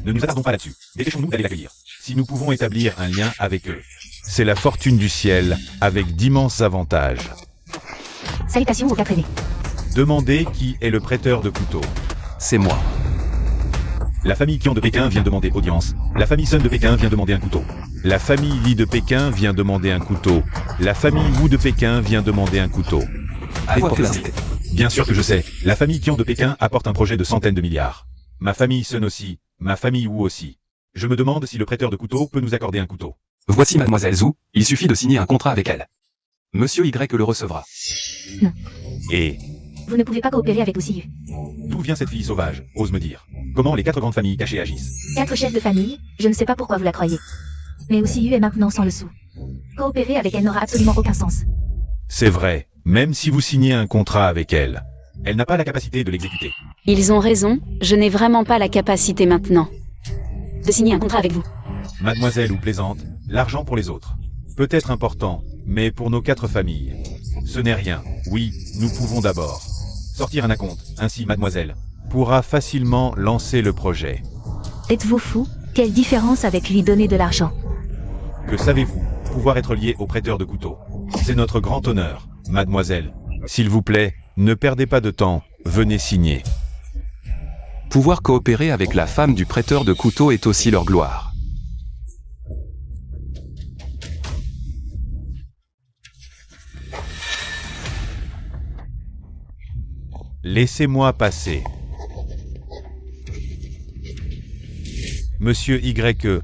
Ne nous attardons pas là-dessus. Dépêchons-nous d'aller l'accueillir. Si nous pouvons établir un lien avec eux. C'est la fortune du ciel, avec d'immenses avantages. Salutations aux 4 aînés. Demandez qui est le prêteur de couteau. C'est moi. La famille Qian de Pékin vient demander audience. La famille Sun de Pékin vient demander un couteau. La famille Li de Pékin vient demander un couteau. La famille Wu de Pékin vient demander un couteau. Allez porter la cité. Bien sûr que je sais. La famille Qian de Pékin apporte un projet de centaines de milliards. Ma famille Sun aussi. Ma famille Wu aussi. Je me demande si le prêteur de couteau peut nous accorder un couteau. Voici mademoiselle Zhu, il suffit de signer un contrat avec elle. Monsieur Y le recevra. Et Vous ne pouvez pas coopérer avec OCU. d'où vient cette fille sauvage, ose me dire? Comment les 4 grandes familles cachées agissent? 4 chefs de famille, je ne sais pas pourquoi vous la croyez. Mais OCU est maintenant sans le sou. Coopérer avec elle n'aura absolument aucun sens. C'est vrai, même si vous signez un contrat avec elle. Elle n'a pas la capacité de l'exécuter. Ils ont raison, je n'ai vraiment pas la capacité maintenant de signer un contrat avec vous. Mademoiselle ou plaisante, l'argent pour les autres. Peut-être important, mais pour nos 4 familles. Ce n'est rien. Oui, nous pouvons d'abord sortir un acompte. Ainsi, mademoiselle pourra facilement lancer le projet. Êtes-vous fou? Quelle différence avec lui donner de l'argent? Que savez-vous? Pouvoir être lié au prêteur de couteau. C'est notre grand honneur, mademoiselle. S'il vous plaît, ne perdez pas de temps, venez signer. Pouvoir coopérer avec la femme du prêteur de couteau est aussi leur gloire. Laissez-moi passer. Monsieur Y,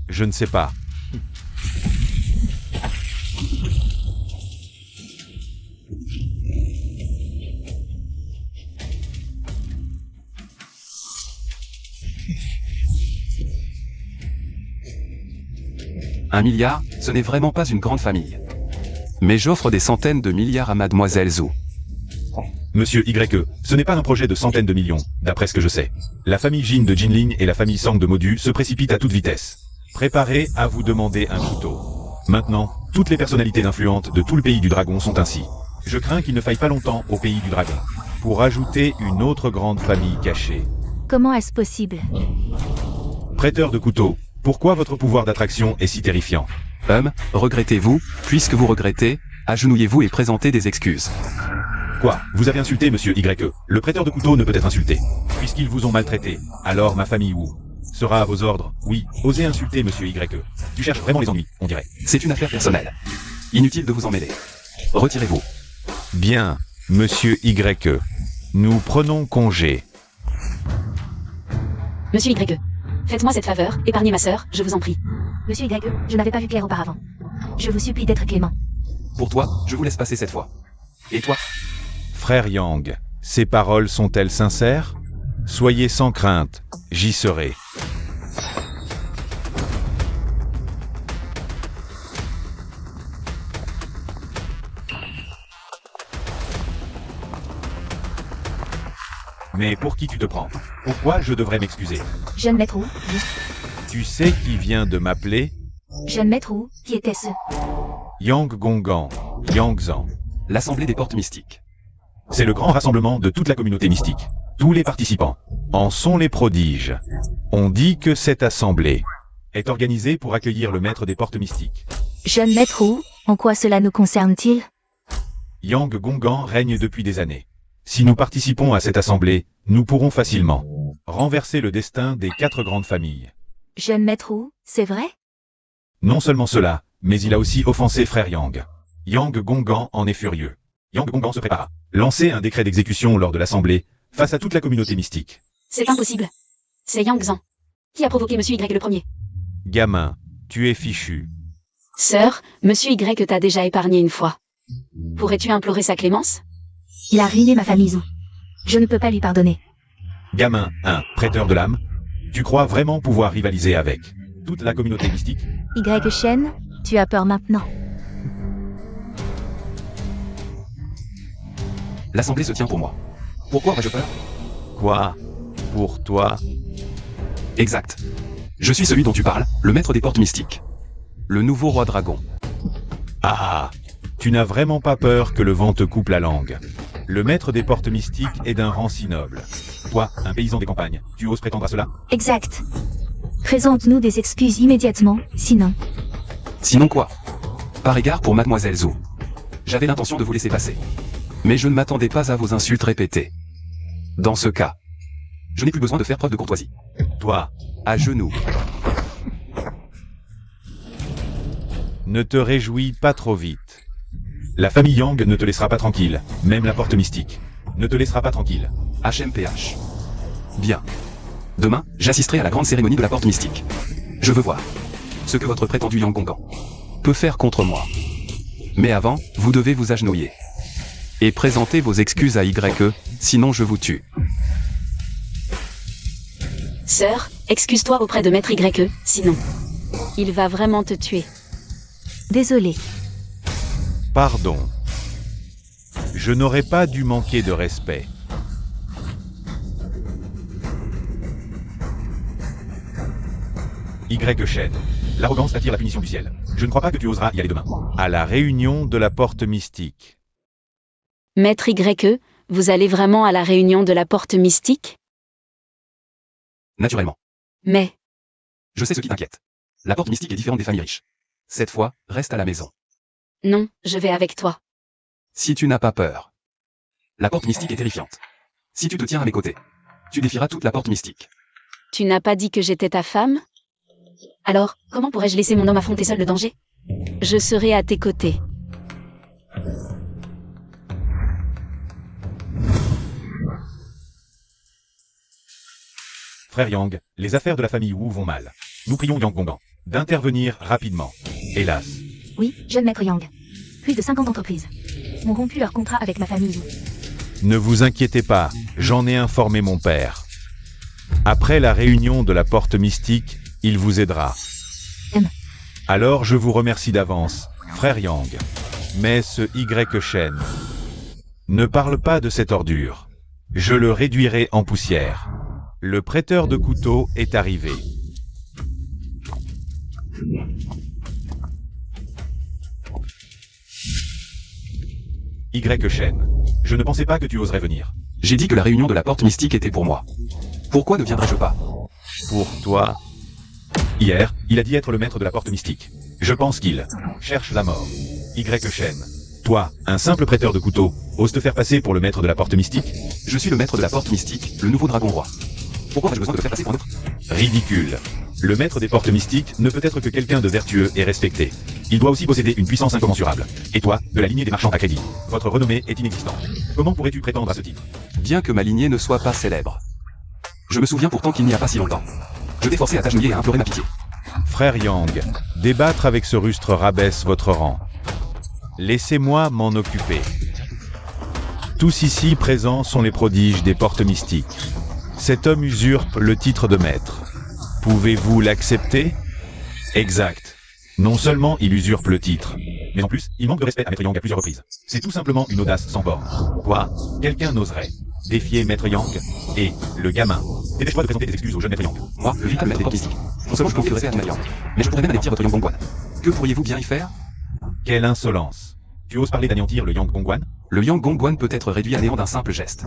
je ne sais pas. Un milliard, ce n'est vraiment pas une grande famille. Mais j'offre des centaines de milliards à mademoiselle Zhu. Monsieur Y, ce n'est pas un projet de centaines de millions, d'après ce que je sais. La famille Jin de Jinling et la famille Sang de Modu se précipitent à toute vitesse. Préparez à vous demander un couteau. Maintenant, toutes les personnalités influentes de tout le pays du dragon sont ainsi. Je crains qu'il ne faille pas longtemps au pays du dragon pour ajouter une autre grande famille cachée. Comment est-ce possible? Prêteur de couteau, pourquoi votre pouvoir d'attraction est si terrifiant? Regrettez-vous, puisque vous regrettez, agenouillez-vous et présentez des excuses. Quoi? Vous avez insulté Monsieur Y. Le prêteur de couteau ne peut être insulté, puisqu'ils vous ont maltraité. Alors ma famille Wu sera à vos ordres. Oui, osez insulter Monsieur Y. Tu cherches vraiment les ennuis, on dirait. C'est une affaire personnelle. Inutile de vous en mêler. Retirez-vous. Bien, Monsieur Y. Nous prenons congé. Monsieur Y, faites-moi cette faveur, épargnez ma sœur, je vous en prie. Monsieur Y, je n'avais pas vu clair auparavant. Je vous supplie d'être clément. Pour toi, je vous laisse passer cette fois. Et toi? Frère Yang, ces paroles sont-elles sincères? Soyez sans crainte, j'y serai. Mais pour qui tu te prends? Pourquoi je devrais m'excuser? Jeune maître Wu, Tu sais qui vient de m'appeler? jeune maître Wu, qui était-ce? Yang Gonggan, Yang Zhang. L'Assemblée des portes mystiques. C'est le grand rassemblement de toute la communauté mystique. Tous les participants en sont les prodiges. On dit que cette assemblée est organisée pour accueillir le maître des portes mystiques. Jeune maître Wu, en quoi cela nous concerne-t-il? Yang Gonggan règne depuis des années. Si nous participons à cette assemblée, nous pourrons facilement renverser le destin des 4 grandes familles. Jeune maître Wu, c'est vrai? Non seulement cela, mais il a aussi offensé frère Yang. Yang Gonggan en est furieux. Yang Gonggan se prépare à lancer un décret d'exécution lors de l'assemblée, face à toute la communauté mystique. C'est impossible. C'est Yang Zhang qui a provoqué Monsieur Y le premier. Gamin, tu es fichu. Sœur, Monsieur Y t'a déjà épargné une fois. Pourrais-tu implorer sa clémence? Il a ruiné ma famille Zou. Je ne peux pas lui pardonner. Gamin 1, prêteur de l'âme. Tu crois vraiment pouvoir rivaliser avec toute la communauté mystique? Y. Shen, tu as peur maintenant. L'assemblée se tient pour moi. Pourquoi aurais-je peur? Quoi? Pour toi? Exact. Je suis celui dont tu parles, le maître des portes mystiques. Le nouveau roi dragon. Ah, tu n'as vraiment pas peur que le vent te coupe la langue. Le maître des portes mystiques est d'un rang si noble. Toi, un paysan des campagnes, tu oses prétendre à cela? Exact. Présente-nous des excuses immédiatement, sinon. Sinon quoi? Par égard pour Mademoiselle Zou. J'avais l'intention de vous laisser passer. Mais je ne m'attendais pas à vos insultes répétées. Dans ce cas, je n'ai plus besoin de faire preuve de courtoisie. Toi, À genoux. ne te réjouis pas trop vite. La famille Yang ne te laissera pas tranquille, même la porte mystique ne te laissera pas tranquille. HMPH. Bien. Demain, j'assisterai à la grande cérémonie de la porte mystique. Je veux voir ce que votre prétendu Yang Gongan peut faire contre moi. Mais avant, vous devez vous agenouiller. Et présenter vos excuses à YE, sinon je vous tue. Sœur, excuse-toi auprès de Maître YE, sinon. Il va vraiment te tuer. Désolé. Pardon. Je n'aurais pas dû manquer de respect. Y. Shen. L'arrogance attire la punition du ciel. Je ne crois pas que tu oseras y aller demain. À la réunion de la porte mystique. Maître YE, vous allez vraiment à la réunion de la porte mystique? Naturellement. Mais, Je sais ce qui t'inquiète. La porte mystique est différente des familles riches. Cette fois, reste à la maison. non, je vais avec toi. Si tu n'as pas peur. La porte mystique est terrifiante. Si tu te tiens à mes côtés, tu défieras toute la porte mystique. Tu n'as pas dit que j'étais ta femme? Alors, comment pourrais-je laisser mon homme affronter seul le danger? Je serai à tes côtés. Frère Yang, les affaires de la famille Wu vont mal. Nous prions Yang Gongan d'intervenir rapidement. Hélas. Oui, jeune maître Yang. Plus de 50 entreprises ont rompu leur contrat avec ma famille Zou. Ne vous inquiétez pas, j'en ai informé mon père. Après la réunion de la porte mystique, il vous aidera. Alors je vous remercie d'avance, frère Yang. Mais ce Y Shen ne parle pas de cette ordure. Je le réduirai en poussière. Le prêteur de couteau est arrivé. Y Shen, je ne pensais pas que tu oserais venir. J'ai dit que la réunion de la porte mystique était pour moi. Pourquoi ne viendrais-je pas? Pour toi. Hier, il a dit être le maître de la porte mystique. Je pense qu'il cherche la mort. Y Shen. Toi, un simple prêteur de couteau, oses te faire passer pour le maître de la porte mystique? Je suis le maître de la porte mystique, le nouveau dragon roi. Pourquoi ai-je besoin de te faire passer pour un autre? Ridicule. Le maître des portes mystiques ne peut être que quelqu'un de vertueux et respecté. Il doit aussi posséder une puissance incommensurable. Et toi, de la lignée des marchands à crédit, votre renommée est inexistante. Comment pourrais-tu prétendre à ce titre? Bien que ma lignée ne soit pas célèbre. Je me souviens pourtant qu'il n'y a pas si longtemps. Je t'ai forcé à t'agenouiller et à implorer ma pitié. Frère Yang, débattre avec ce rustre rabaisse votre rang. Laissez-moi m'en occuper. Tous ici présents sont les prodiges des portes mystiques. Cet homme usurpe le titre de maître. Pouvez-vous l'accepter? Exact. Non seulement il usurpe le titre, mais en plus, il manque de respect à Maître Yang à plusieurs reprises. C'est tout simplement une audace sans borne. Quoi? Quelqu'un n'oserait défier Maître Yang? Et, le gamin, dépêche-toi de présenter des excuses au jeune Maître Yang. Moi, le véritable maître des portes mystiques. Non seulement je peux offrir respect à Maître Yang, mais je pourrais même anéantir votre Yang Gongguan. Que pourriez-vous bien y faire? Quelle insolence! Tu oses parler d'anéantir le Yang Gongguan? Le Yang Gongguan peut être réduit à néant d'un simple geste.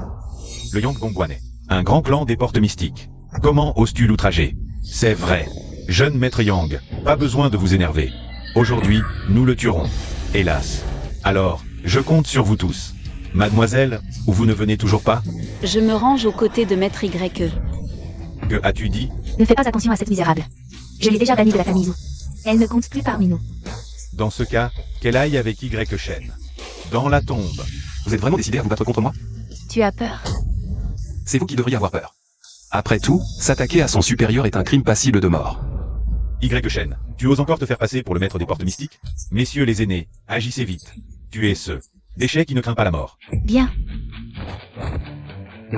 Le Yang Gongguan est un grand clan des portes mystiques. Comment oses-tu l'outrager? C'est vrai. Jeune Maître Yang, pas besoin de vous énerver. Aujourd'hui, nous le tuerons. Hélas. Alors, je compte sur vous tous. Mademoiselle, ou vous ne venez toujours pas? Je me range aux côtés de Maître YE. Que as-tu dit? Ne fais pas attention à cette misérable. Je l'ai déjà bannie de la famille Zou. Elle ne compte plus parmi nous. Dans ce cas, qu'elle aille avec Y Shen. Dans la tombe. Vous êtes vraiment décidé à vous battre contre moi? Tu as peur. C'est vous qui devriez avoir peur. Après tout, s'attaquer à son supérieur est un crime passible de mort. Y Shen, tu oses encore te faire passer pour le maître des portes mystiques? Messieurs les aînés, agissez vite. Tu es ce déchet qui ne craint pas la mort. Bien.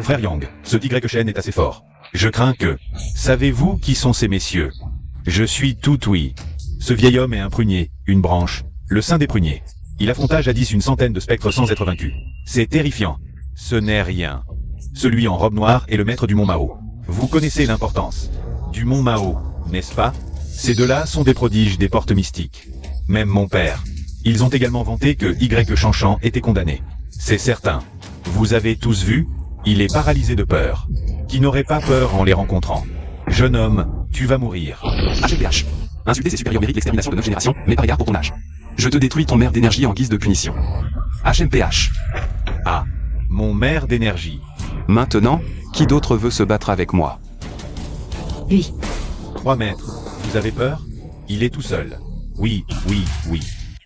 Frère Yang, ce Y Shen est assez fort. Je crains que... Savez-vous qui sont ces messieurs? Je suis tout oui. Ce vieil homme est un prunier, une branche, le saint des pruniers. Il affronta jadis une centaine de spectres sans être vaincu. C'est terrifiant. Ce n'est rien. Celui en robe noire est le maître du mont Mao. Vous connaissez l'importance du mont Mao, n'est-ce pas? Ces deux-là sont des prodiges des portes mystiques. Même mon père. Ils ont également vanté que Y Chanchan était condamné. C'est certain. Vous avez tous vu? Il est paralysé de peur. Qui n'aurait pas peur en les rencontrant? Jeune homme, tu vas mourir. HPH. Insulter ses supérieurs mérite l'extermination de 9 générations, mais par égard pour ton âge. Je te détruis ton maire d'énergie en guise de punition. HMPH. Ah, mon maire d'énergie. Maintenant, qui d'autre veut se battre avec moi? Lui. 3 mètres. Vous avez peur? Il est tout seul. Oui, oui, oui.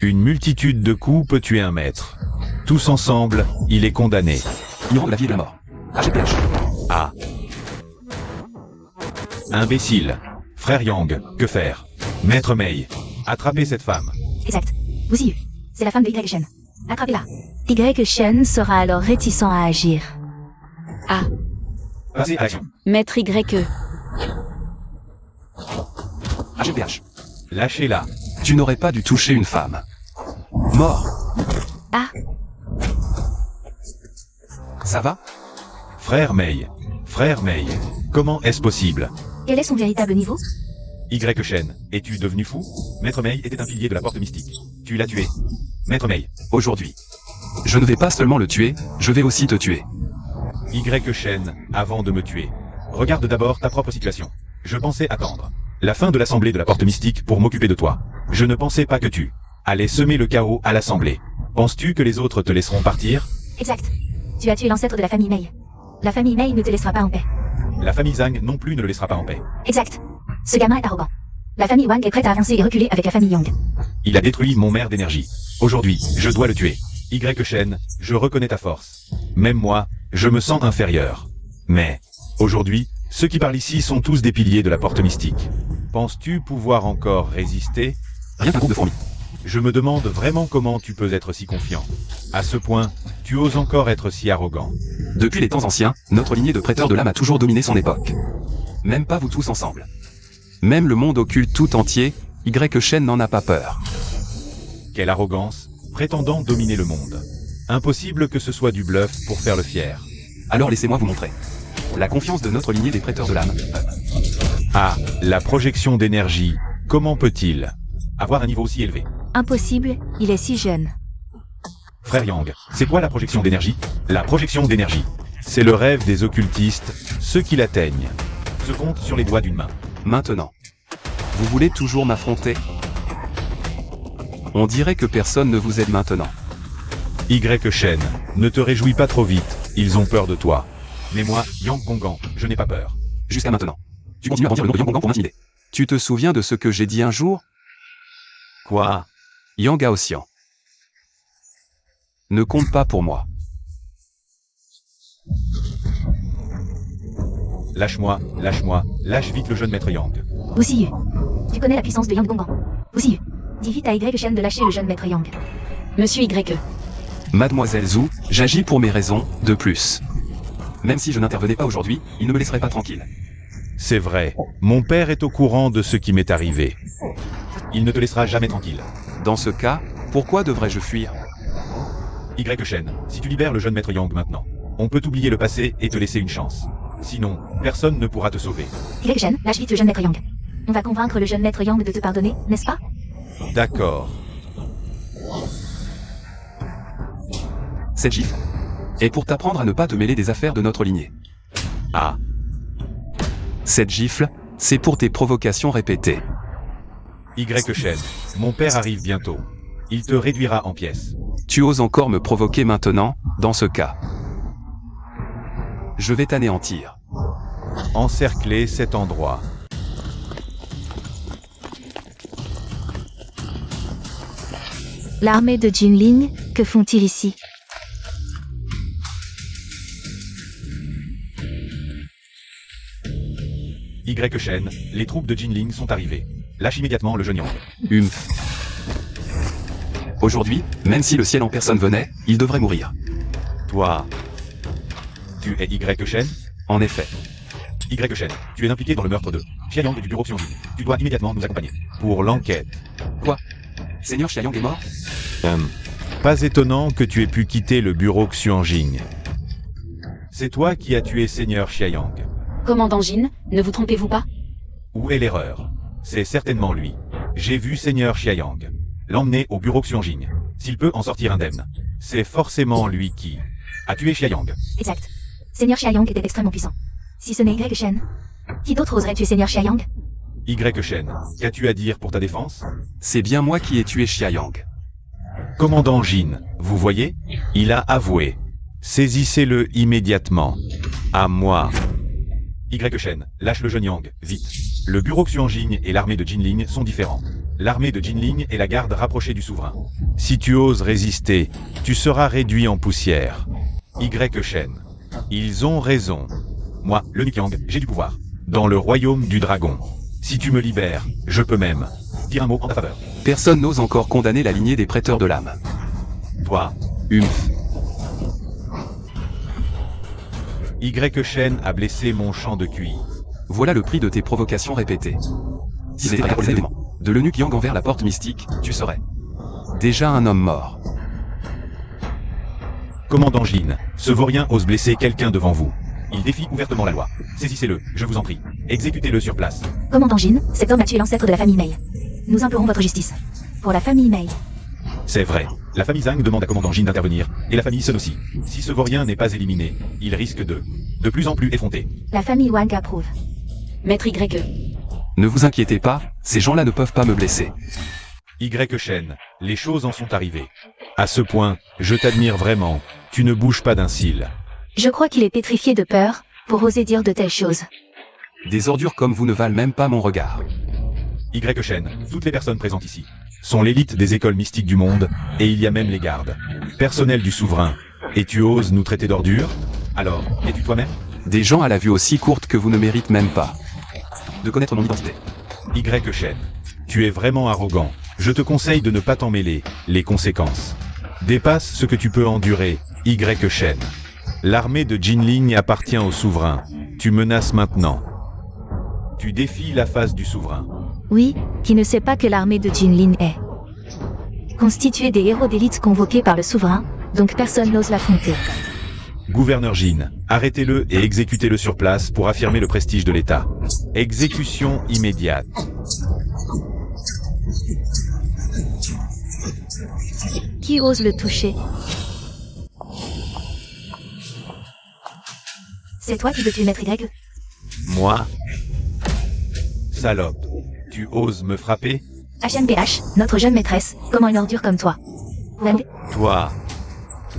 Une multitude de coups peut tuer un maître. Tous ensemble, il est condamné. Ignorant de la vie et de la mort. HPH. Ah. Imbécile. Frère Yang, que faire? Maître Mei, attrapez cette femme. Exact. Vous y êtes. C'est la femme de Y Shen. Attrapez-la. Y Shen sera alors réticent à agir. Ah, Passez à l'action. maître YE. HPH. Lâchez-la. Tu n'aurais pas dû toucher une femme. Mort. Ah. Ça va? Frère Mei. Frère Mei. Comment est-ce possible? Quel est son véritable niveau? Y Shen, es-tu devenu fou? Maître Mei était un pilier de la porte mystique. Tu l'as tué. Maître Mei. Aujourd'hui. Je ne vais pas seulement le tuer, je vais aussi te tuer. Y Shen, avant de me tuer. Regarde d'abord ta propre situation. Je pensais attendre la fin de l'assemblée de la porte mystique pour m'occuper de toi. Je ne pensais pas que tu allais semer le chaos à l'assemblée. Penses-tu que les autres te laisseront partir? Exact. Tu as tué l'ancêtre de la famille Mei. La famille Mei ne te laissera pas en paix. La famille Zhang non plus ne le laissera pas en paix. Exact. Ce gamin est arrogant. La famille Wang est prête à avancer et reculer avec la famille Yang. Il a détruit mon maire d'énergie. Aujourd'hui, je dois le tuer. Y Shen, je reconnais ta force. Même moi, je me sens inférieur. Mais, aujourd'hui, ceux qui parlent ici sont tous des piliers de la porte mystique. Penses-tu pouvoir encore résister? Rien qu'un groupe de fourmis. Je me demande vraiment comment tu peux être si confiant. À ce point, tu oses encore être si arrogant. Depuis les temps anciens, notre lignée de prêteurs de l'âme a toujours dominé son époque. Même pas vous tous ensemble. Même le monde occulte tout entier, Y Shen n'en a pas peur. Quelle arrogance, prétendant dominer le monde. Impossible que ce soit du bluff pour faire le fier. Alors laissez-moi vous montrer. La confiance de notre lignée des prêteurs de l'âme. Ah, la projection d'énergie, comment peut-il avoir un niveau aussi élevé? Impossible, il est si jeune. Frère Yang, c'est quoi la projection d'énergie? La projection d'énergie, c'est le rêve des occultistes, ceux qui l'atteignent. Se compte sur les doigts d'une main. Maintenant. Vous voulez toujours m'affronter? On dirait que personne ne vous aide maintenant. Y Shen, ne te réjouis pas trop vite, ils ont peur de toi. Mais moi, Yang Gongan, je n'ai pas peur. Jusqu'à maintenant. Tu continues à brandir le nom de Yang Gongan pour m'intimider. Tu te souviens de ce que j'ai dit un jour? Quoi? Yang Gaoxian. Ne compte pas pour moi. Lâche-moi, lâche-moi, lâche vite le jeune maître Yang. Aussi, tu connais la puissance de Yang Gongan. Aussi, dis vite à Y Shen de lâcher le jeune maître Yang. Monsieur YE. Mademoiselle Zhu, j'agis pour mes raisons, de plus. Même si je n'intervenais pas aujourd'hui, il ne me laisserait pas tranquille. C'est vrai, mon père est au courant de ce qui m'est arrivé. Il ne te laissera jamais tranquille. Dans ce cas, pourquoi devrais-je fuir? Y Shen, si tu libères le jeune maître Yang maintenant, on peut oublier le passé et te laisser une chance. Sinon, personne ne pourra te sauver. Y Shen, lâche vite le jeune maître Yang. On va convaincre le jeune maître Yang de te pardonner, n'est-ce pas? D'accord. Cette gifle est pour t'apprendre à ne pas te mêler des affaires de notre lignée. Ah, Cette gifle, c'est pour tes provocations répétées. Y Shen, mon père arrive bientôt. Il te réduira en pièces. Tu oses encore me provoquer maintenant, dans ce cas. Je vais t'anéantir. Encercler cet endroit. L'armée de Jinling, que font-ils ici? Y Shen, les troupes de Jinling sont arrivées. Lâche immédiatement le jeune Yang. Humph. Aujourd'hui, même si le ciel en personne venait, il devrait mourir. Toi. Tu es Y Shen? En effet. Y Shen, tu es impliqué dans le meurtre de Xianyang et du bureau Xiangjing. Tu dois immédiatement nous accompagner. Pour l'enquête. Quoi? Seigneur Xianyang est mort? Pas étonnant que tu aies pu quitter le bureau Xiangjing. C'est toi qui as tué Seigneur Xianyang. Commandant Jin, ne vous trompez-vous pas? Où est l'erreur? C'est certainement lui. J'ai vu Seigneur Xianyang l'emmener au bureau Xiangjing. S'il peut en sortir indemne, c'est forcément lui qui a tué Xianyang. Exact. Seigneur Xianyang était extrêmement puissant. Si ce n'est Y Shen, qui d'autre oserait tuer Seigneur Xianyang? Y Shen, qu'as-tu à dire pour ta défense? C'est bien moi qui ai tué Xianyang. Commandant Jin, vous voyez? Il a avoué. Saisissez-le immédiatement. À moi. Y Shen, lâche le jeune Yang, vite. Le bureau Xiangjing et l'armée de Jinling sont différents. L'armée de Jinling est la garde rapprochée du souverain. Si tu oses résister, tu seras réduit en poussière. Y Shen. Ils ont raison. Moi, le Nikyang, j'ai du pouvoir. Dans le royaume du dragon. Si tu me libères, je peux même dire un mot en ta faveur. Personne n'ose encore condamner la lignée des prêteurs de l'âme. Toi. Humph. Y Shen a blessé mon champ de cuir. Voilà le prix de tes provocations répétées. Si ce n'était pas pour les éléments de l'eunuque Yang envers la porte mystique, tu serais déjà un homme mort. Commandant Jin, ce vaurien ose blesser quelqu'un devant vous. Il défie ouvertement la loi. Saisissez-le, je vous en prie. Exécutez-le sur place. Commandant Jin, cet homme a tué l'ancêtre de la famille Mei. Nous implorons votre justice. Pour la famille Mei. C'est vrai. La famille Zhang demande à Commandant Jin d'intervenir, et la famille Sun aussi. Si ce vaurien n'est pas éliminé, il risque de plus en plus effronter. La famille Wang approuve. Maître Y. Ne vous inquiétez pas, ces gens-là ne peuvent pas me blesser. Y Shen, les choses en sont arrivées. À ce point, je t'admire vraiment. Tu ne bouges pas d'un cil. Je crois qu'il est pétrifié de peur, pour oser dire de telles choses. Des ordures comme vous ne valent même pas mon regard. Y Shen, toutes les personnes présentes ici sont l'élite des écoles mystiques du monde, et il y a même les gardes. Personnel du souverain. Et tu oses nous traiter d'ordures? Alors, es-tu toi-même? Des gens à la vue aussi courte que vous ne méritez même pas de connaître mon identité. Y Shen, tu es vraiment arrogant. Je te conseille de ne pas t'en mêler. Les conséquences dépassent ce que tu peux endurer. Y Shen. L'armée de Jinling appartient au souverain. Tu menaces maintenant. Tu défies la face du souverain. Oui, qui ne sait pas que l'armée de Jinlin est constituée des héros d'élite convoqués par le souverain, donc personne n'ose l'affronter. Gouverneur Jin, arrêtez-le et exécutez-le sur place pour affirmer le prestige de l'État. Exécution immédiate. Qui ose le toucher? C'est toi qui veux tuer Maître Y? Moi? Salope, tu oses me frapper? HMPH, notre jeune maîtresse, comment une ordure comme toi? Wang, Toi.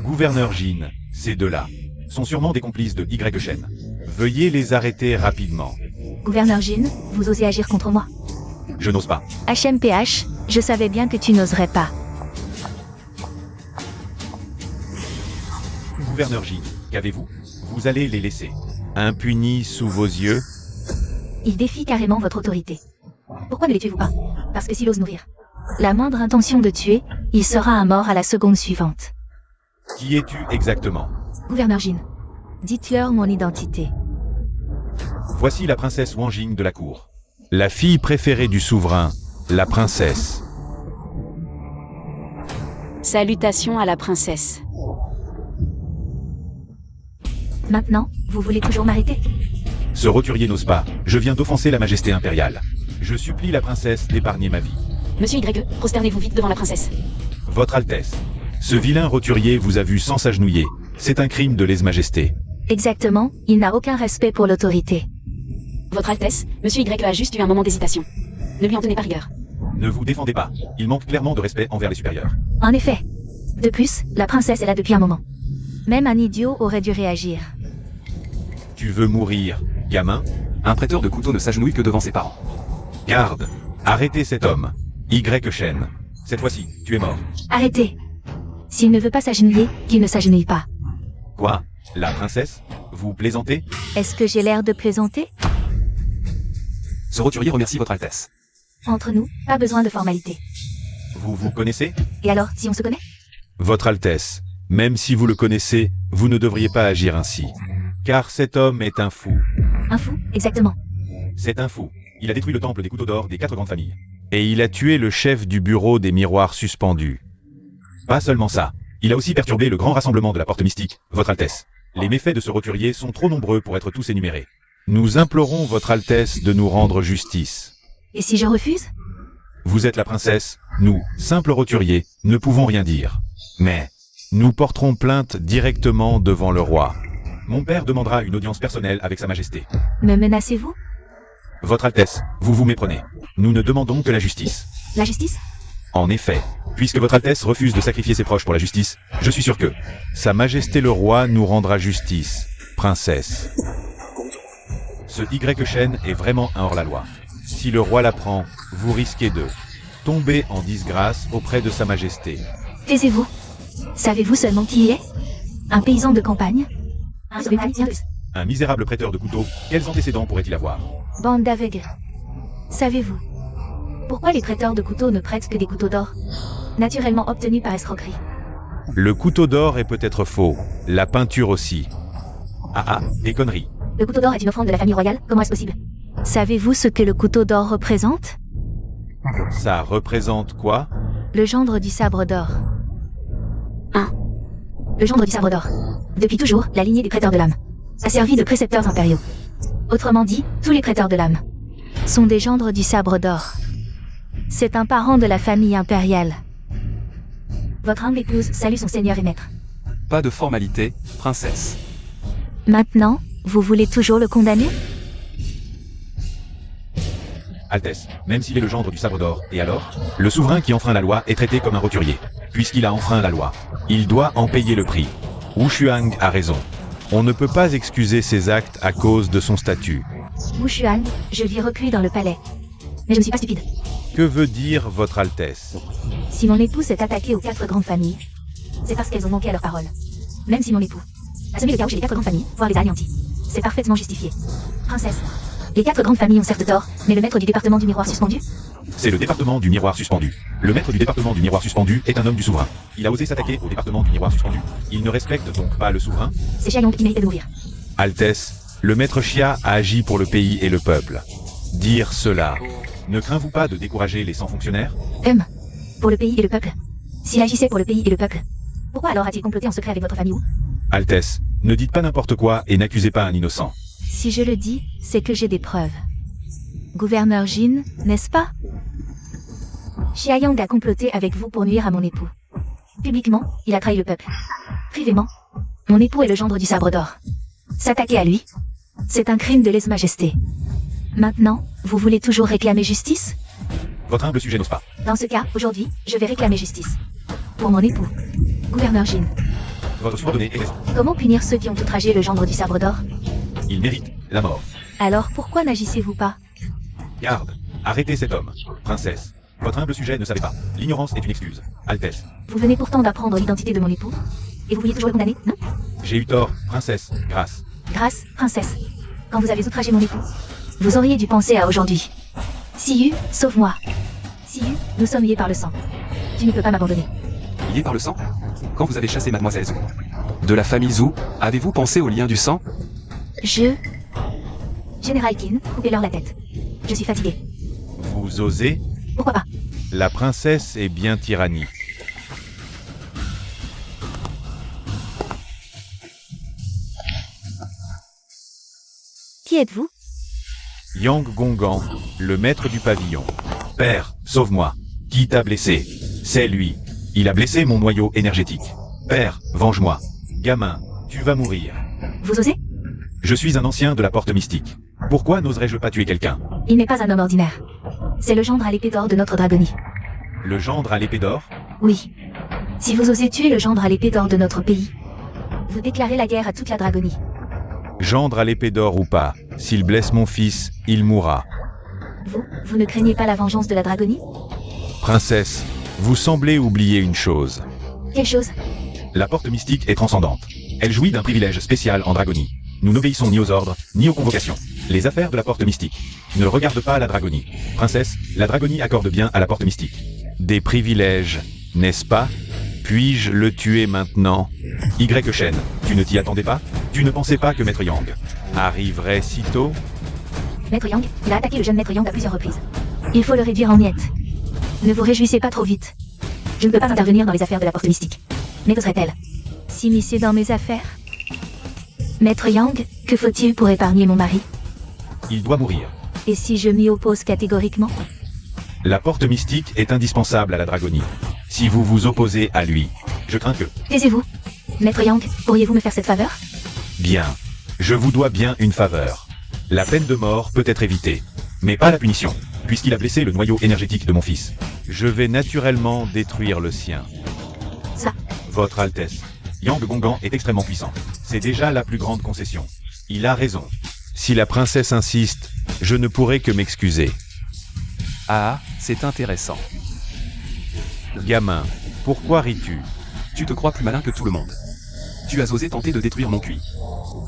Gouverneur Jin, ces deux-là sont sûrement des complices de Y Shen. Veuillez les arrêter rapidement. Gouverneur Jin, vous osez agir contre moi. Je n'ose pas. HMPH, je savais bien que tu n'oserais pas. Gouverneur Jin, qu'avez-vous? Vous allez les laisser impunis sous vos yeux? Il défie carrément votre autorité. Pourquoi ne les tuez-vous pas? Parce que s'il ose nourrir la moindre intention de tuer, il sera à mort à la seconde suivante. Qui es-tu exactement? Gouverneur Jin, dites-leur mon identité. Voici la princesse Wang Jing de la cour. La fille préférée du souverain, la princesse. Salutations à la princesse. Maintenant, vous voulez toujours m'arrêter? Ce roturier n'ose pas. Je viens d'offenser la majesté impériale. Je supplie la princesse d'épargner ma vie. Monsieur Y, prosternez-vous vite devant la princesse. Votre Altesse, ce vilain roturier vous a vu sans s'agenouiller. C'est un crime de lèse-majesté. Exactement, il n'a aucun respect pour l'autorité. Votre Altesse, Monsieur Y a juste eu un moment d'hésitation. Ne lui en tenez pas rigueur. Ne vous défendez pas. Il manque clairement de respect envers les supérieurs. En effet. De plus, la princesse est là depuis un moment. Même un idiot aurait dû réagir. Tu veux mourir, gamin? Un prêteur de couteau ne s'agenouille que devant ses parents. Garde. Arrêtez cet homme. Y Shen. Cette fois-ci, tu es mort. Arrêtez. S'il ne veut pas s'agenouiller, qu'il ne s'agenouille pas. Quoi? La princesse? Vous plaisantez? Est-ce que j'ai l'air de plaisanter? Ce roturier remercie votre Altesse. Entre nous, pas besoin de formalité. Vous vous connaissez? Et alors, si on se connaît? Votre Altesse, même si vous le connaissez, vous ne devriez pas agir ainsi. Car cet homme est un fou. Un fou, exactement. C'est un fou. Il a détruit le temple des couteaux d'or des 4 grandes familles. Et il a tué le chef du bureau des miroirs suspendus. Pas seulement ça. Il a aussi perturbé le grand rassemblement de la porte mystique, Votre Altesse. Les méfaits de ce roturier sont trop nombreux pour être tous énumérés. Nous implorons Votre Altesse de nous rendre justice. Et si je refuse? Vous êtes la princesse, nous, simples roturiers, ne pouvons rien dire. Mais, nous porterons plainte directement devant le roi. Mon père demandera une audience personnelle avec Sa Majesté. Me menacez-vous? Votre Altesse, vous vous méprenez. Nous ne demandons que la justice. La justice? En effet, puisque Votre Altesse refuse de sacrifier ses proches pour la justice, je suis sûr que Sa Majesté le roi nous rendra justice, princesse. Ce Y-Shen est vraiment un hors-la-loi. Si le roi l'apprend, vous risquez de tomber en disgrâce auprès de Sa Majesté. Taisez-vous. Savez-vous seulement qui il est? Un paysan de campagne? Un soviétique? Un misérable prêteur de couteaux, quels antécédents pourrait-il avoir? Bande d'aveugles. Savez-vous pourquoi les prêteurs de couteaux ne prêtent que des couteaux d'or, naturellement obtenus par escroquerie? Le couteau d'or est peut-être faux, la peinture aussi. Ah, des conneries. Le couteau d'or est une offrande de la famille royale, comment est-ce possible? Savez-vous ce que le couteau d'or représente? Ça représente quoi? Le gendre du sabre d'or. Le gendre du sabre d'or. Depuis toujours, la lignée des prêteurs de l'âme a servi de précepteurs impériaux. Autrement dit, tous les prêteurs de l'âme sont des gendres du sabre d'or. C'est un parent de la famille impériale. Votre humble épouse salue son seigneur et maître. Pas de formalité, princesse. Maintenant, vous voulez toujours le condamner? Altesse, même s'il est le gendre du sabre d'or, et alors? Le souverain qui enfreint la loi est traité comme un roturier. Puisqu'il a enfreint la loi, il doit en payer le prix. Wu Shuang a raison. On ne peut pas excuser ses actes à cause de son statut. Wu Shuang, je vis reclus dans le palais. Mais je ne suis pas stupide. Que veut dire Votre Altesse? Si mon époux s'est attaqué aux 4 grandes familles, c'est parce qu'elles ont manqué à leur parole. Même si mon époux a semé le chaos chez les 4 grandes familles, voire les a anéanties, c'est parfaitement justifié. Princesse, les 4 grandes familles ont certes tort, mais le maître du département du miroir suspendu? C'est le département du miroir suspendu. Le maître du département du miroir suspendu est un homme du souverain. Il a osé s'attaquer au département du miroir suspendu. Il ne respecte donc pas le souverain. C'est Xia Yong qui méritait de mourir. Altesse, le maître Xia a agi pour le pays et le peuple. Dire cela, ne crains-vous pas de décourager les 100 fonctionnaires? Pour le pays et le peuple. S'il agissait pour le pays et le peuple, pourquoi alors a-t-il comploté en secret avec votre famille? Altesse, ne dites pas n'importe quoi et n'accusez pas un innocent. Si je le dis, c'est que j'ai des preuves. Gouverneur Jin, n'est-ce pas? Xia Yang a comploté avec vous pour nuire à mon époux. Publiquement, il a trahi le peuple. Privément, mon époux est le gendre du sabre d'or. S'attaquer à lui, c'est un crime de lèse-majesté. Maintenant, vous voulez toujours réclamer justice? Votre humble sujet n'ose pas. Dans ce cas, aujourd'hui, je vais réclamer justice. Pour mon époux, gouverneur Jin. Votre subordonné est raison. Comment punir ceux qui ont outragé le gendre du sabre d'or? Il mérite la mort. Alors pourquoi n'agissez-vous pas? Garde, arrêtez cet homme. Princesse, votre humble sujet ne savait pas. L'ignorance est une excuse. Altesse, Vous venez pourtant d'apprendre l'identité de mon époux. Et vous vouliez toujours le condamner, non? j'ai eu tort. Princesse, grâce. Grâce, princesse. Quand vous avez outragé mon époux, vous auriez dû penser à aujourd'hui. Siyu, sauve-moi. Siyu, nous sommes liés par le sang. Tu ne peux pas m'abandonner. Lié par le sang? Quand vous avez chassé mademoiselle Zhou de la famille Zhou, avez-vous pensé au lien du sang? Général Qin, coupez-leur la tête. Je suis fatigué. Vous osez? Pourquoi pas? La princesse est bien tyrannique. Qui êtes-vous? Yang Gonggan, le maître du pavillon. Père, sauve-moi. Qui t'a blessé? C'est lui. Il a blessé mon noyau énergétique. Père, venge-moi. Gamin, tu vas mourir. Vous osez? Je suis un ancien de la porte mystique. Pourquoi n'oserais-je pas tuer quelqu'un? Il n'est pas un homme ordinaire. C'est le gendre à l'épée d'or de notre dragonie. Le gendre à l'épée d'or? Oui. Si vous osez tuer le gendre à l'épée d'or de notre pays, vous déclarez la guerre à toute la dragonie. Gendre à l'épée d'or ou pas, s'il blesse mon fils, il mourra. Vous ne craignez pas la vengeance de la dragonie? Princesse, vous semblez oublier une chose. Quelle chose? La porte mystique est transcendante. Elle jouit d'un privilège spécial en dragonie. Nous n'obéissons ni aux ordres, ni aux convocations. Les affaires de la porte mystique ne regardent pas la dragonie. Princesse, la dragonie accorde bien à la porte mystique Des privilèges, n'est-ce pas? Puis-je le tuer maintenant? Y Shen, tu ne t'y attendais pas? Tu ne pensais pas que Maître Yang arriverait si tôt? Maître Yang, il a attaqué le jeune Maître Yang à plusieurs reprises. Il faut le réduire en miettes. Ne vous réjouissez pas trop vite. Je ne peux pas intervenir dans les affaires de la porte mystique. Mais que serait-elle? S'immiscer dans mes affaires? Maître Yang, que faut-il pour épargner mon mari? Il doit mourir. Et si je m'y oppose catégoriquement? La porte mystique est indispensable à la dragonie. Si vous vous opposez à lui, je crains que... Taisez-vous. Maître Yang, pourriez-vous me faire cette faveur? Bien. Je vous dois bien une faveur. La peine de mort peut être évitée, mais pas la punition, puisqu'il a blessé le noyau énergétique de mon fils. Je vais naturellement détruire le sien. Ça. Votre Altesse, Yang Gongan est extrêmement puissant. C'est déjà la plus grande concession. Il a raison. Si la princesse insiste, je ne pourrai que m'excuser. Ah, c'est intéressant. Gamin, pourquoi ris-tu? Tu te crois plus malin que tout le monde. Tu as osé tenter de détruire mon QI.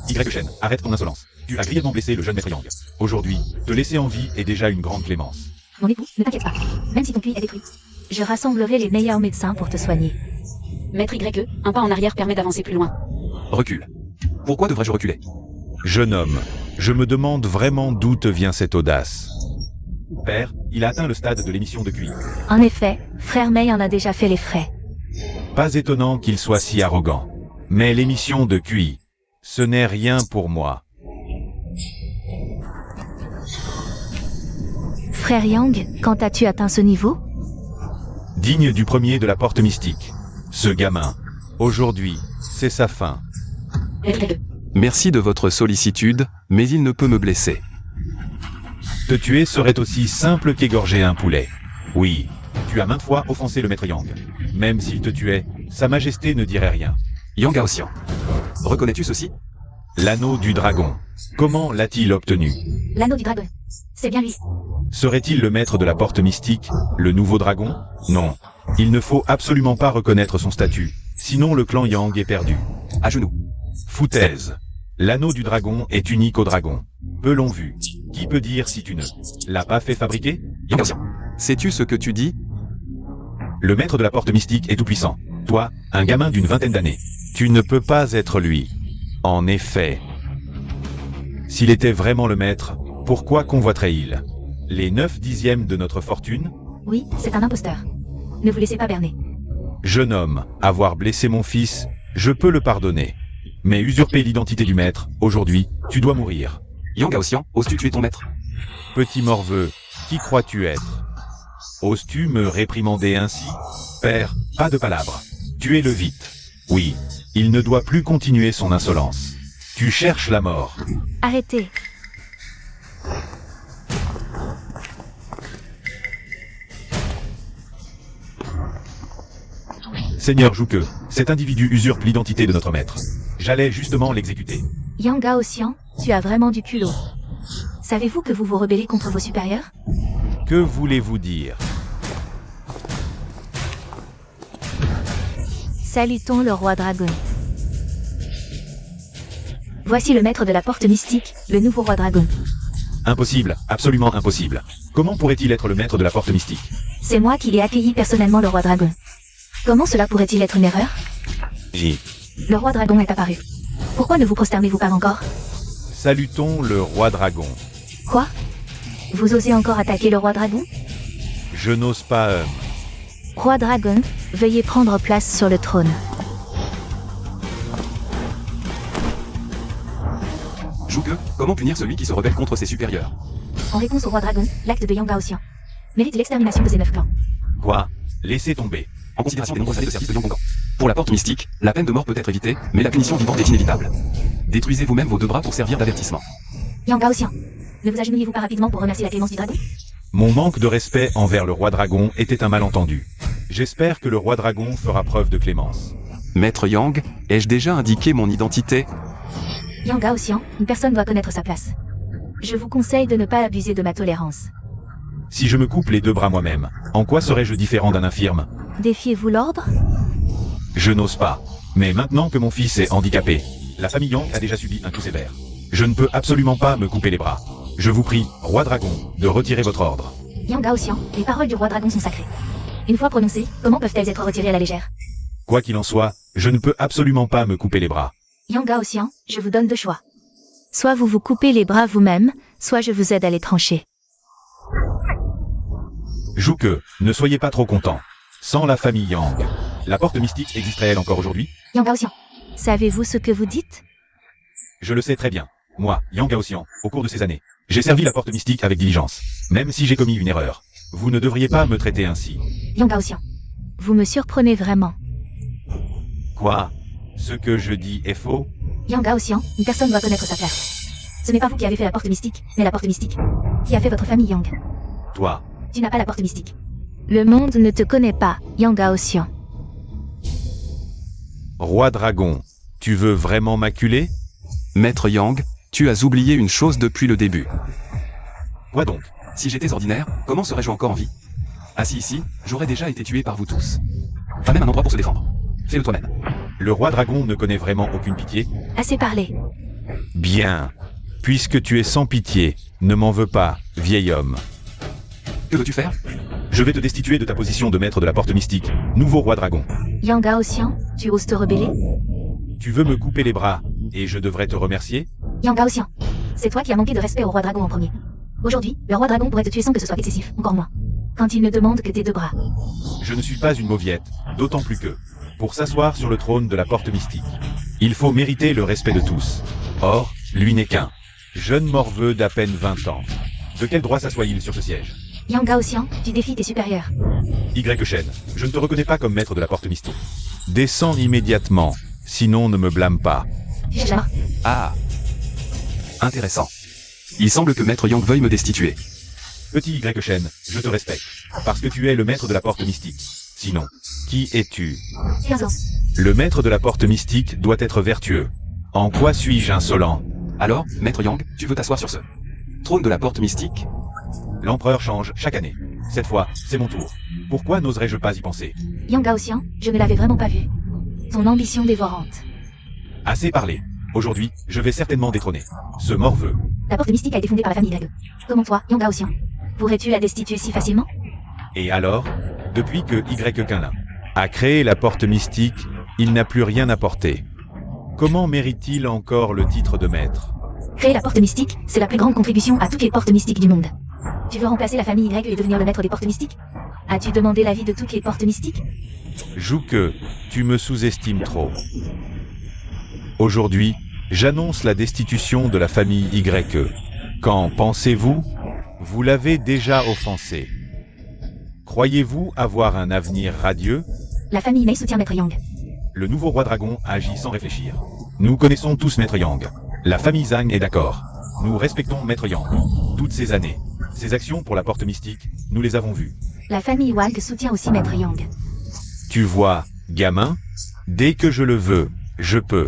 Y Shen, arrête ton insolence. Tu as grièvement blessé le jeune Maître Yang. Aujourd'hui, te laisser en vie est déjà une grande clémence. Mon époux, ne t'inquiète pas. Même si ton QI est détruit, je rassemblerai les meilleurs médecins pour te soigner. Maître YE, un pas en arrière permet d'avancer plus loin. Recule. Pourquoi devrais-je reculer? Jeune homme, je me demande vraiment d'où te vient cette audace. Père, il a atteint le stade de l'émission de QI. En effet, frère Mei en a déjà fait les frais. Pas étonnant qu'il soit si arrogant. Mais l'émission de QI, ce n'est rien pour moi. Frère Yang, quand as-tu atteint ce niveau? Digne du premier de la porte mystique. Ce gamin. Aujourd'hui, c'est sa fin. Maître YE. Merci de votre sollicitude, mais il ne peut me blesser. Te tuer serait aussi simple qu'égorger un poulet. Oui, tu as maintes fois offensé le Maître Yang. Même s'il te tuait, Sa Majesté ne dirait rien. Yang Gaoxian. Reconnais-tu ceci? L'anneau du dragon. Comment l'a-t-il obtenu? L'anneau du dragon. C'est bien lui. Serait-il le maître de la porte mystique, le nouveau dragon? Non. Il ne faut absolument pas reconnaître son statut, sinon le clan Yang est perdu. À genoux. Foutaise. L'anneau du dragon est unique au dragon. Peu l'ont vu. Qui peut dire si tu ne l'as pas fait fabriquer? Yang Gaoxian. Sais-tu ce que tu dis? Le maître de la porte mystique est tout-puissant. Toi, un gamin d'une vingtaine d'années. Tu ne peux pas être lui. En effet. S'il était vraiment le maître, pourquoi convoiterait-il les 9/10 de notre fortune? Oui, c'est un imposteur. Ne vous laissez pas berner. Jeune homme, avoir blessé mon fils, je peux le pardonner. Mais usurper l'identité du maître, aujourd'hui, tu dois mourir. Yang Gaoxian, oses-tu tuer ton maître? Petit morveux, qui crois-tu être? Oses-tu me réprimander ainsi? Père, pas de palabres. Tuez-le vite. Oui, il ne doit plus continuer son insolence. Tu cherches la mort. Arrêtez. Seigneur Jouke, cet individu usurpe l'identité de notre maître. J'allais justement l'exécuter. Yang Gaoxian, tu as vraiment du culot. Savez-vous que vous vous rebellez contre vos supérieurs? Que voulez-vous dire? Salutons le roi dragon. Voici le maître de la porte mystique, le nouveau roi dragon. Impossible, absolument impossible. Comment pourrait-il être le maître de la porte mystique? C'est moi qui ai accueilli personnellement le roi dragon. Comment cela pourrait-il être une erreur? Le roi dragon est apparu. Pourquoi ne vous prosternez-vous pas encore? Salutons le roi dragon. Quoi? Vous osez encore attaquer le roi dragon? Je n'ose pas... Roi dragon, veuillez prendre place sur le trône. Jouke, comment punir celui qui se rebelle contre ses supérieurs? En réponse au roi dragon, l'acte de Yang Gaoxian mérite l'extermination de ces 9 clans. Quoi? Laissez tomber. En considération des nombreuses années de service de Yang Gongan. Pour la porte mystique, la peine de mort peut être évitée, mais la punition vivante est inévitable. Détruisez vous-même vos 2 bras pour servir d'avertissement. Yang Gaoxian, ne vous agenouillez-vous pas rapidement pour remercier la clémence du dragon? Mon manque de respect envers le roi dragon était un malentendu. J'espère que le roi dragon fera preuve de clémence. Maître Yang, ai-je déjà indiqué mon identité? Yang Gaoxian, une personne doit connaître sa place. Je vous conseille de ne pas abuser de ma tolérance. Si je me coupe les 2 bras moi-même, en quoi serais-je différent d'un infirme? Défiez-vous l'ordre? Je n'ose pas. Mais maintenant que mon fils est handicapé, la famille Yang a déjà subi un coup sévère. Je ne peux absolument pas me couper les bras. Je vous prie, roi dragon, de retirer votre ordre. Yang Gaoxian, les paroles du roi dragon sont sacrées. Une fois prononcées, comment peuvent-elles être retirées à la légère? Quoi qu'il en soit, je ne peux absolument pas me couper les bras. Yang Gaoxian, je vous donne deux choix. Soit vous vous coupez les bras vous-même, soit je vous aide à les trancher. Zhuge, ne soyez pas trop content. Sans la famille Yang, la porte mystique existerait-elle encore aujourd'hui? Yang Gaoxian. Savez-vous ce que vous dites? Je le sais très bien. Moi, Yang Gaoxian, au cours de ces années, j'ai servi la porte mystique avec diligence. Même si j'ai commis une erreur. Vous ne devriez pas me traiter ainsi. Yang Gaoxian. Vous me surprenez vraiment. Quoi? Ce que je dis est faux? Yang Gaoxian, une personne doit connaître sa place. Ce n'est pas vous qui avez fait la porte mystique, mais la porte mystique. Qui a fait votre famille Yang? Toi. Tu n'as pas la porte mystique. Le monde ne te connaît pas, Yang Gaoxian. Roi Dragon, tu veux vraiment m'acculer? Maître Yang, tu as oublié une chose depuis le début. Quoi donc? Si j'étais ordinaire, comment serais-je encore en vie? Assis ici, j'aurais déjà été tué par vous tous. Pas même un endroit pour se défendre. Fais-le toi-même. Le Roi Dragon ne connaît vraiment aucune pitié? Assez parlé. Bien. Puisque tu es sans pitié, ne m'en veux pas, vieil homme. Que veux-tu faire? Je vais te destituer de ta position de maître de la porte mystique, nouveau Roi Dragon. Yang Gaoxian, tu oses te rebeller? Tu veux me couper les bras, et je devrais te remercier? Yang Gaoxian. C'est toi qui as manqué de respect au Roi Dragon en premier. Aujourd'hui, le Roi Dragon pourrait te tuer sans que ce soit excessif, encore moins. Quand il ne demande que tes deux bras. Je ne suis pas une mauviette, d'autant plus que, pour s'asseoir sur le trône de la porte mystique, il faut mériter le respect de tous. Or, lui n'est qu'un jeune morveux d'à peine 20 ans. De quel droit s'assoit-il sur ce siège? Yang Gaoxian, tu défies tes supérieurs. Y-Shen, je ne te reconnais pas comme maître de la porte mystique. Descends immédiatement, sinon ne me blâme pas. Tu cherches la mort. Ah. Intéressant. Il semble que Maître Yang veuille me destituer. Petit Y-Shen, je te respecte, parce que tu es le maître de la porte mystique. Sinon, qui es-tu? 15 ans. Le maître de la porte mystique doit être vertueux. En quoi suis-je insolent? Alors, Maître Yang, tu veux t'asseoir sur ce trône de la porte mystique? L'empereur change chaque année. Cette fois, c'est mon tour. Pourquoi n'oserais-je pas y penser? Yang Gaoxian, je ne l'avais vraiment pas vu. Ton ambition dévorante. Assez parlé. Aujourd'hui, je vais certainement détrôner ce morveux. La porte mystique a été fondée par la famille Greg. Comment toi, Yang Gaoxian, pourrais-tu la destituer si facilement? Et alors, depuis que Y-Quinlin a créé la porte mystique, il n'a plus rien apporté. Comment mérite-t-il encore le titre de maître? Créer la porte mystique, c'est la plus grande contribution à toutes les portes mystiques du monde. Tu veux remplacer la famille Y et devenir le maître des portes mystiques? As-tu demandé l'avis de toutes les portes mystiques? Zhuge, tu me sous-estimes trop. Aujourd'hui, j'annonce la destitution de la famille Y. Qu'en pensez-vous? Vous l'avez déjà offensé. Croyez-vous avoir un avenir radieux? La famille Mei soutient Maître Yang. Le nouveau Roi Dragon agit sans réfléchir. Nous connaissons tous Maître Yang. La famille Zhang est d'accord. Nous respectons Maître Yang. Toutes ces années, ses actions pour la porte mystique, nous les avons vues. La famille Wald soutient aussi Maître Yang. Tu vois, gamin, dès que je le veux, je peux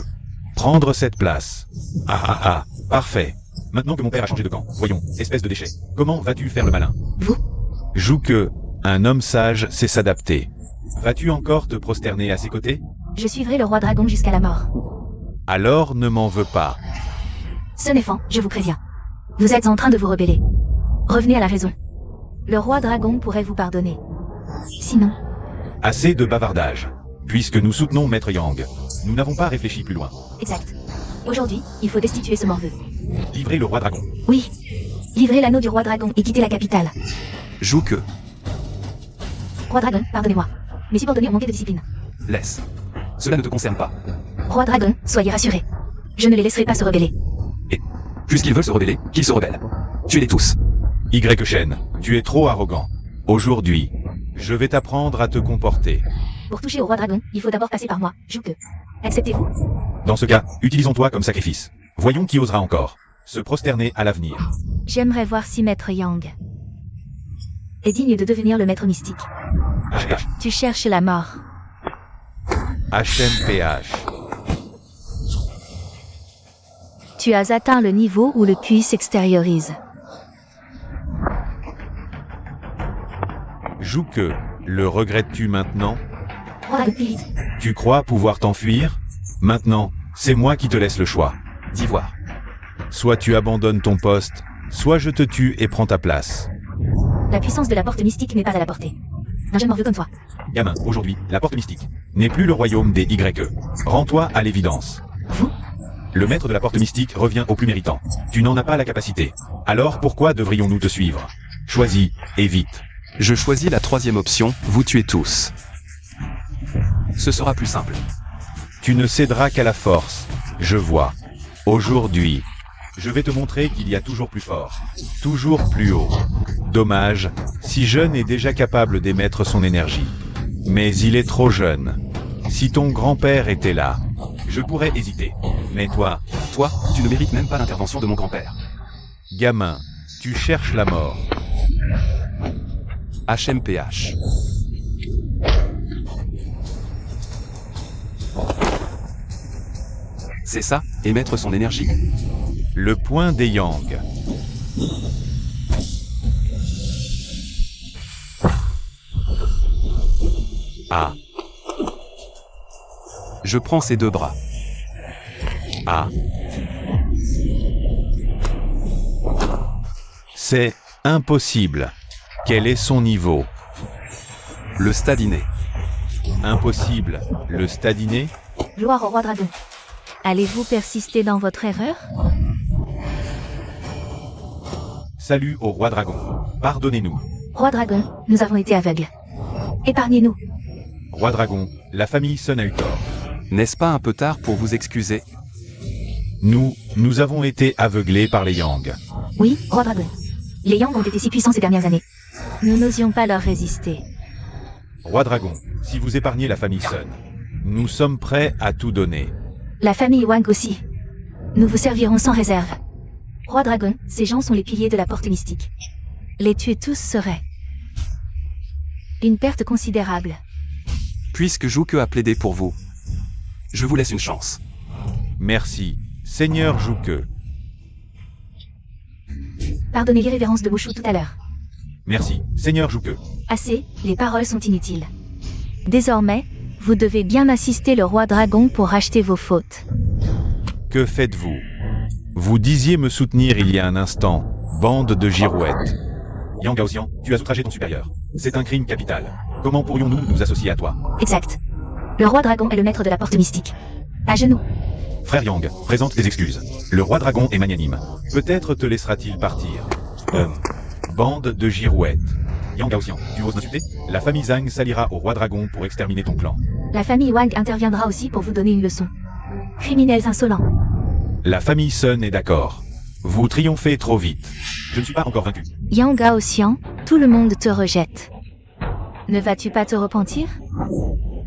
prendre cette place. Ah, parfait. Maintenant que mon père a changé de camp, voyons, espèce de déchet, comment vas-tu faire le malin? Vous? Zhuge, un homme sage sait s'adapter. Vas-tu encore te prosterner à ses côtés? Je suivrai le Roi Dragon jusqu'à la mort. Alors ne m'en veux pas. Ce n'est fan, je vous préviens. Vous êtes en train de vous rebeller. Revenez à la raison. Le Roi Dragon pourrait vous pardonner. Sinon... Assez de bavardage. Puisque nous soutenons Maître Yang, nous n'avons pas réfléchi plus loin. Exact. Aujourd'hui, il faut destituer ce morveux. Livrer le Roi Dragon. Oui. Livrez l'anneau du Roi Dragon et quitter la capitale. Zhuge, Roi Dragon, pardonnez-moi. Mes subordonnés ont manqué de discipline. laisse. Cela ne te concerne pas. Roi Dragon, soyez rassurés. Je ne les laisserai pas se rebeller. Et, puisqu'ils veulent se rebeller, qu'ils se rebellent. Tuez-les tous. Y-Shen, tu es trop arrogant. Aujourd'hui, je vais t'apprendre à te comporter. Pour toucher au Roi Dragon, il faut d'abord passer par moi, Zhuge. Acceptez-vous? Dans ce cas, utilisons-toi comme sacrifice. Voyons qui osera encore se prosterner à l'avenir. J'aimerais voir si Maître Yang. Est digne de devenir le maître mystique. Tu cherches la mort. HMPH. Tu as atteint le niveau où le QI s'extériorise. Zhuge, le regrettes-tu maintenant? Roi Dragon, plus vite. Tu crois pouvoir t'enfuir? Maintenant, c'est moi qui te laisse le choix. D'y voir. Soit tu abandonnes ton poste, soit je te tue et prends ta place. La puissance de la porte mystique n'est pas à la portée. Un jeune morveux comme toi. Gamin, aujourd'hui, la porte mystique n'est plus le royaume des YE. Rends-toi à l'évidence. Vous? Le maître de la porte mystique revient au plus méritant. Tu n'en as pas la capacité. Alors pourquoi devrions-nous te suivre? Choisis, et vite. Je choisis la troisième option, vous tuez tous. Ce sera plus simple. Tu ne céderas qu'à la force. Je vois. Aujourd'hui, je vais te montrer qu'il y a toujours plus fort. Toujours plus haut. Dommage, si jeune est déjà capable d'émettre son énergie. Mais il est trop jeune. Si ton grand-père était là, je pourrais hésiter. Mais toi, Tu ne mérites même pas l'intervention de mon grand-père. gamin, tu cherches la mort. HMPH. C'est ça, émettre son énergie. Le point des Yang. Ah, Je prends ses deux bras. ah. C'est impossible. Quel est son niveau? Le stade inné. Impossible. Le stade inné? Gloire au roi dragon. Allez-vous persister dans votre erreur? Salut au roi dragon. Pardonnez-nous. Roi dragon, nous avons été aveugles. Épargnez-nous. Roi dragon, la famille Sun a eu tort. N'est-ce pas un peu tard pour vous excuser? Nous avons été aveuglés par les Yang. Oui, roi dragon. Les Yang ont été si puissants ces dernières années. Nous n'osions pas leur résister. Roi dragon, si vous épargnez la famille Sun, nous sommes prêts à tout donner. La famille Wang aussi. Nous vous servirons sans réserve. Roi dragon, ces gens sont les piliers de la porte mystique. Les tuer tous serait une perte considérable. Puisque Jouke a plaidé pour vous, je vous laisse une chance. Merci, Seigneur Jouke. Pardonnez l'irrévérence de Mushu tout à l'heure. Merci, Seigneur Jouke. Assez, les paroles sont inutiles. Désormais, vous devez bien assister le roi dragon pour racheter vos fautes. Que faites-vous? Vous disiez me soutenir il y a un instant, bande de girouettes. Yang Gaoxian, tu as outragé ton supérieur. C'est un crime capital. Comment pourrions-nous nous associer à toi? Exact. Le roi dragon est le maître de la porte mystique. À genoux. Frère Yang, présente tes excuses. Le roi dragon est magnanime. Peut-être te laissera-t-il partir. Bande de girouettes. Yang Gaoxian, tu oses m'insulter? La famille Zhang s'alliera au roi dragon pour exterminer ton clan. La famille Wang interviendra aussi pour vous donner une leçon. Criminels insolents. La famille Sun est d'accord. Vous triomphez trop vite. Je ne suis pas encore vaincu. Yang Gaoxian, tout le monde te rejette. Ne vas-tu pas te repentir?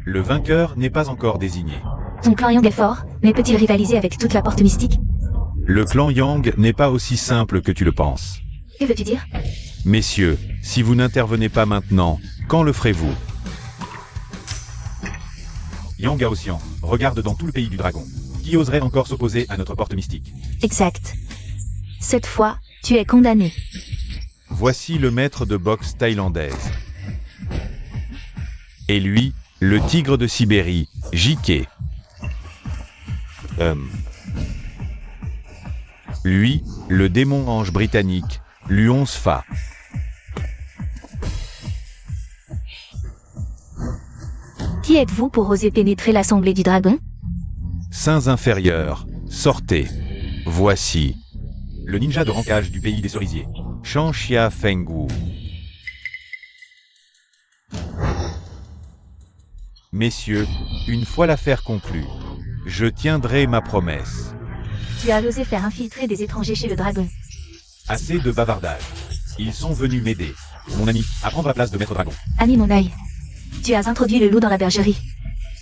Le vainqueur n'est pas encore désigné. Ton clan Yang est fort, mais peut-il rivaliser avec toute la porte mystique? Le clan Yang n'est pas aussi simple que tu le penses. Que veux-tu dire? Messieurs, si vous n'intervenez pas maintenant, quand le ferez-vous? Yang Gaoxian, regarde dans tout le pays du dragon. Qui oserait encore s'opposer à notre porte mystique? Exact. Cette fois, tu es condamné. Voici le maître de boxe thaïlandaise. Et lui, le tigre de Sibérie, JK. Lui, le démon ange britannique, Luon Sfa. Qui êtes-vous pour oser pénétrer l'assemblée du dragon? Saints inférieurs, sortez. Voici. Le ninja de rancage du pays des cerisiers, Shan Xia Fengwu. Messieurs, une fois l'affaire conclue, je tiendrai ma promesse. Tu as osé faire infiltrer des étrangers chez le dragon. Assez de bavardage. Ils sont venus m'aider. Mon ami, à prendre la place de maître dragon. Ami mon œil. Tu as introduit le loup dans la bergerie.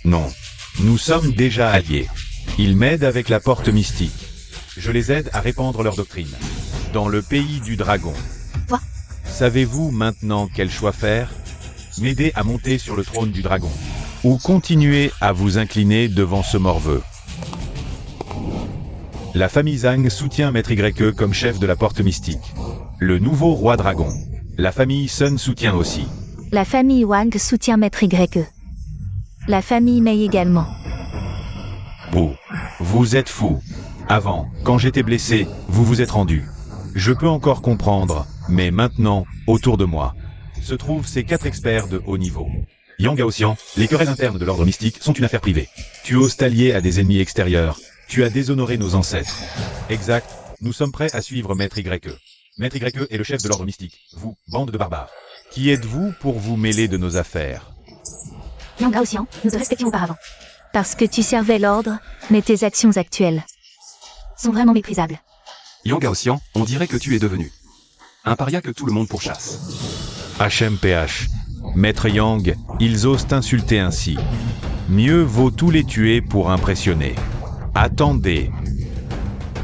Non. Nous sommes déjà alliés. Ils m'aident avec la porte mystique. Je les aide à répandre leur doctrine. Dans le pays du dragon. Quoi? Savez-vous maintenant quel choix faire? M'aider à monter sur le trône du dragon. Ou continuer à vous incliner devant ce morveux. La famille Zhang soutient Maître YE comme chef de la porte mystique. Le nouveau roi dragon. La famille Sun soutient aussi. La famille Wang soutient Maître YE. La famille Mei également. Vous êtes fous. Avant, quand j'étais blessé, vous vous êtes rendu. Je peux encore comprendre, mais maintenant, autour de moi, se trouvent ces 4 experts de haut niveau. Yang Gaoxian, les querelles internes de l'ordre mystique sont une affaire privée. Tu oses t'allier à des ennemis extérieurs. Tu as déshonoré nos ancêtres. Exact, nous sommes prêts à suivre Maître YE. Maître YE est le chef de l'ordre mystique. Vous, bande de barbares. Qui êtes-vous pour vous mêler de nos affaires? Yang Gaoxian, nous te respections auparavant. Parce que tu servais l'ordre, mais tes actions actuelles Sont vraiment méprisables. Yang Gaoxian, on dirait que tu es devenu un paria que tout le monde pourchasse. HMPH. Maître Yang, ils osent t'insulter ainsi. Mieux vaut tous les tuer pour impressionner. Attendez.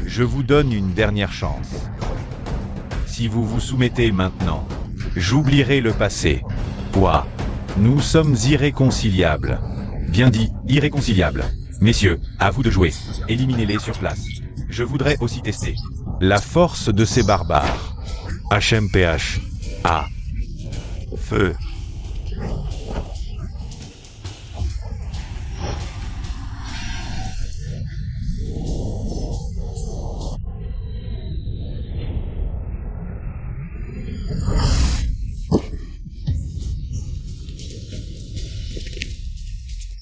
Je vous donne une dernière chance. Si vous vous soumettez maintenant, j'oublierai le passé. Quoi? Nous sommes irréconciliables. Bien dit, irréconciliables. Messieurs, à vous de jouer. Éliminez-les sur place. Je voudrais aussi tester la force de ces barbares. HMPH. A. Feu.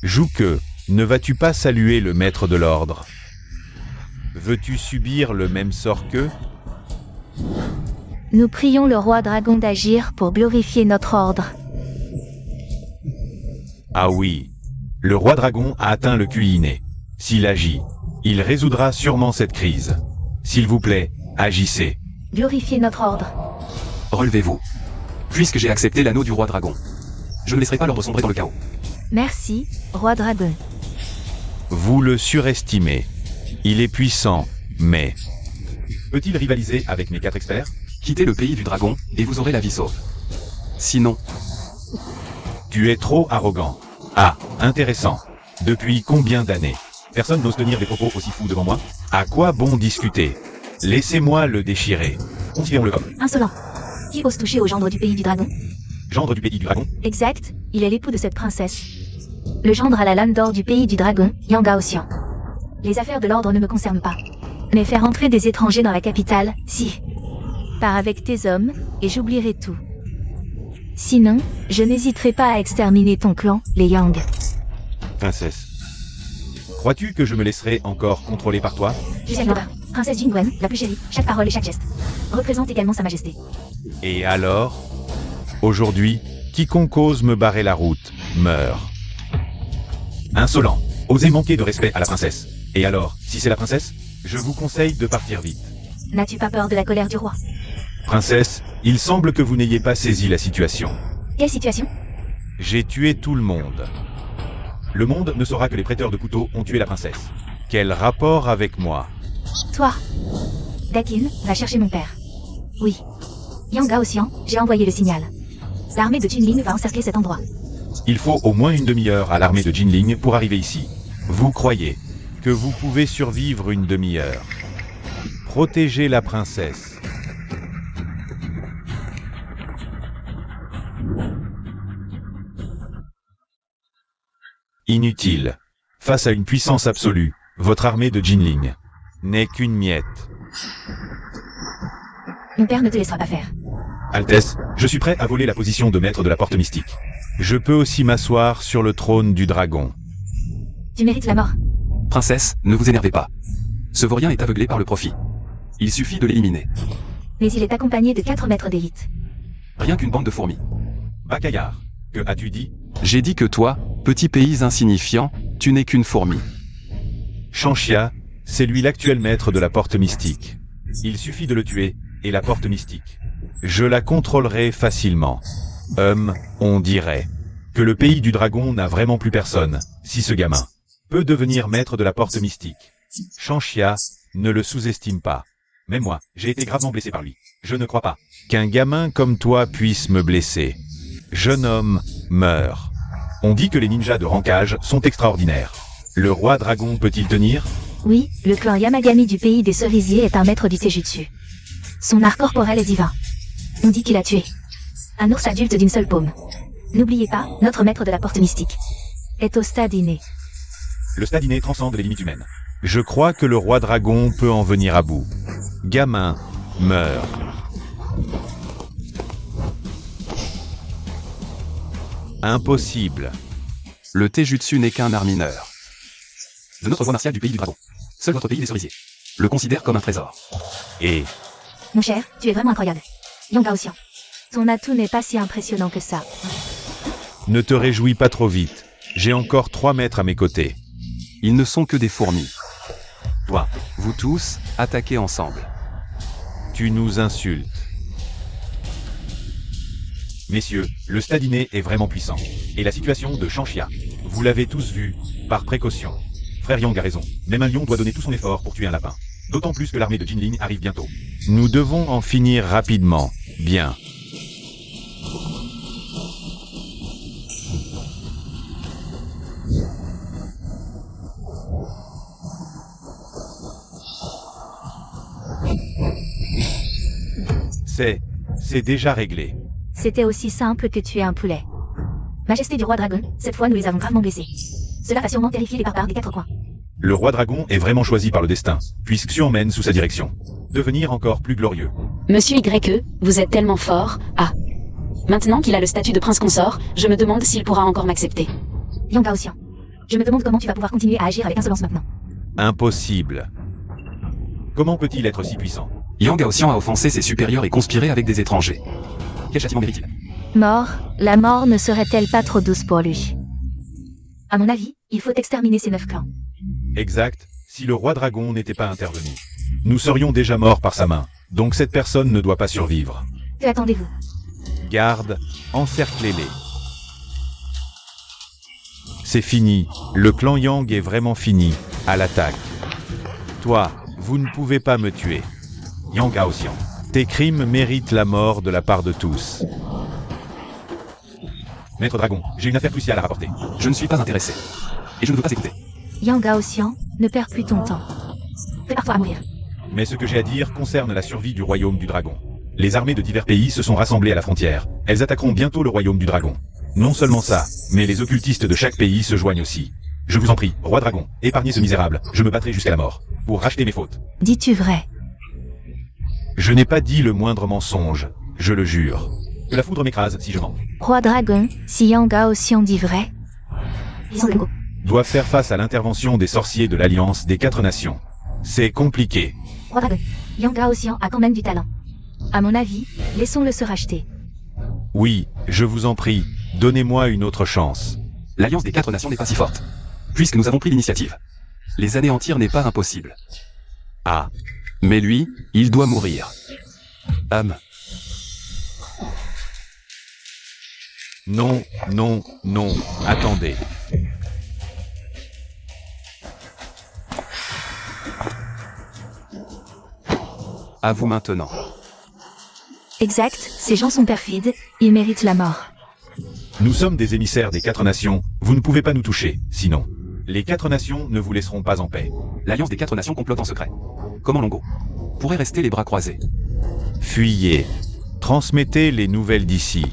Jouque, ne vas-tu pas saluer le maître de l'ordre? Veux-tu subir le même sort qu'eux? Nous prions le roi dragon d'agir pour glorifier notre ordre. Ah oui, le roi dragon a atteint le QI inné. S'il agit, il résoudra sûrement cette crise. S'il vous plaît, agissez. Glorifier notre ordre. Relevez-vous. Puisque j'ai accepté l'anneau du roi dragon, je ne laisserai pas l'ordre sombrer dans le chaos. Merci, roi dragon. Vous le surestimez. Il est puissant, mais... Peut-il rivaliser avec mes 4 experts? Quittez le pays du dragon, et vous aurez la vie sauve. Sinon, Tu es trop arrogant. Ah, intéressant. Depuis combien d'années? Personne n'ose tenir des propos aussi fous devant moi? À quoi bon discuter? Laissez-moi le déchirer. Considérons-le comme Insolent. Qui ose toucher au gendre du pays du dragon? gendre du pays du dragon. Exact, il est l'époux de cette princesse. Le gendre à la lame d'or du pays du dragon, Yang Gaoxian. Les affaires de l'ordre ne me concernent pas. Mais faire entrer des étrangers dans la capitale, si. Pars avec tes hommes, et j'oublierai tout. Sinon, je n'hésiterai pas à exterminer ton clan, les Yang. Princesse. Crois-tu que je me laisserai encore contrôler par toi? Gisèle Nova, princesse Jingwen, la plus chérie, chaque parole et chaque geste. Représente également sa majesté. Et alors? Aujourd'hui, quiconque ose me barrer la route, meurt. Insolent. Osez manquer de respect à la princesse. Et alors, si c'est la princesse, je vous conseille de partir vite. N'as-tu pas peur de la colère du roi? Princesse, il semble que vous n'ayez pas saisi la situation. Quelle situation? J'ai tué tout le monde. Le monde ne saura que les prêteurs de couteaux ont tué la princesse. Quel rapport avec moi? Toi. Dakin, va chercher mon père. Oui. Yang Gaoxian, j'ai envoyé le signal. L'armée de Jinling va encercler cet endroit. Il faut au moins une demi-heure à l'armée de Jinling pour arriver ici. Vous croyez que vous pouvez survivre une demi-heure? Protégez la princesse. Inutile. Face à une puissance absolue, votre armée de Jinling n'est qu'une miette. Mon père ne te laissera pas faire. Altesse, je suis prêt à voler la position de maître de la porte mystique. Je peux aussi m'asseoir sur le trône du dragon. Tu mérites la mort. princesse, ne vous énervez pas. Ce vaurien est aveuglé par le profit. Il suffit de l'éliminer. Mais il est accompagné de 4 maîtres d'élite. Rien qu'une bande de fourmis. Bacayard, que as-tu dit? J'ai dit que toi, petit pays insignifiant, tu n'es qu'une fourmi. Shanxia, c'est lui l'actuel maître de la porte mystique. Il suffit de le tuer, et la porte mystique, je la contrôlerai facilement. On dirait que le pays du dragon n'a vraiment plus personne, si ce gamin peut devenir maître de la porte mystique. Shanxia, ne le sous-estime pas. Mais moi, j'ai été gravement blessé par lui. Je ne crois pas qu'un gamin comme toi puisse me blesser. Jeune homme, meurs. On dit que les ninjas de rankage sont extraordinaires. Le roi dragon peut-il tenir? Oui, le clan Yamagami du pays des cerisiers est un maître du Taijutsu. Son art corporel est divin. On dit qu'il a tué un ours adulte d'une seule paume. N'oubliez pas, notre maître de la porte mystique Est au stade inné. Le stade inné transcende les limites humaines. Je crois que le roi dragon peut en venir à bout. Gamin, meurs. Impossible. Le Taijutsu n'est qu'un art mineur. De notre voie martiale du pays du dragon. Seul votre pays des cerisiers le considère comme un trésor. Et Mon cher, tu es vraiment incroyable. Yang Gaoxian. Ton atout n'est pas si impressionnant que ça. ne te réjouis pas trop vite. J'ai encore 3 maîtres à mes côtés. Ils ne sont que des fourmis. Toi, vous tous, attaquez ensemble. Tu nous insultes. Messieurs, le stadiné est vraiment puissant. Et la situation de Shanxia, vous l'avez tous vu, par précaution. Frère Yang a raison, même un lion doit donner tout son effort pour tuer un lapin. D'autant plus que l'armée de Jinling arrive bientôt. Nous devons en finir rapidement. Bien. C'est déjà réglé. C'était aussi simple que tuer un poulet. Majesté du roi dragon, cette fois nous les avons gravement blessés. Cela va sûrement terrifier les barbares des 4 coins. Le roi dragon est vraiment choisi par le destin, puisque Xiu emmène sous sa direction. Devenir encore plus glorieux. Monsieur YE, vous êtes tellement fort. Ah. Maintenant qu'il a le statut de prince consort, je me demande s'il pourra encore m'accepter. Yang Gaoxian. Je me demande comment tu vas pouvoir continuer à agir avec insolence maintenant. Impossible. Comment peut-il être si puissant? Yang Gaoxian a offensé ses supérieurs et conspiré avec des étrangers. Quel châtiment mérite-t-il? Mort, la mort ne serait-elle pas trop douce pour lui? À mon avis, il faut exterminer ces 9 clans. Exact, si le roi dragon n'était pas intervenu. Nous serions déjà morts par sa main, donc cette personne ne doit pas survivre. Que attendez-vous? Garde, encerclez-les. C'est fini, le clan Yang est vraiment fini, à l'attaque. Toi, vous ne pouvez pas me tuer. Yang Gaoxian, tes crimes méritent la mort de la part de tous. Maître Dragon, j'ai une affaire cruciale à rapporter. Je ne suis pas intéressé. Et je ne veux pas écouter. Yang Gaoxian, ne perds plus ton temps. Prépare-toi à mourir. Mais ce que j'ai à dire concerne la survie du royaume du dragon. Les armées de divers pays se sont rassemblées à la frontière. Elles attaqueront bientôt le royaume du dragon. Non seulement ça, mais les occultistes de chaque pays se joignent aussi. Je vous en prie, roi dragon, épargnez ce misérable, je me battrai jusqu'à la mort, pour racheter mes fautes. Dis-tu vrai? Je n'ai pas dit le moindre mensonge, je le jure. Que la foudre m'écrase si je mens. Roi Dragon, si Yang Gaoxian dit vrai, Disons le go. Doivent faire face à l'intervention des sorciers de l'Alliance des 4 nations. C'est compliqué. Roi dragon. Yang Gaoxian a quand même du talent. à mon avis, laissons-le se racheter. Oui, je vous en prie, donnez-moi une autre chance. L'alliance des 4 nations n'est pas si forte. Puisque nous avons pris l'initiative. Les anéantir n'est pas impossible. Ah, Mais lui, il doit mourir. non, non, non, attendez. À vous maintenant. Exact, ces gens sont perfides, ils méritent la mort. Nous sommes des émissaires des 4 nations, vous ne pouvez pas nous toucher, sinon. Les 4 nations ne vous laisseront pas en paix. L'alliance des 4 nations complote en secret. Comment Longo pourrait rester les bras croisés? Fuyez. Transmettez les nouvelles d'ici.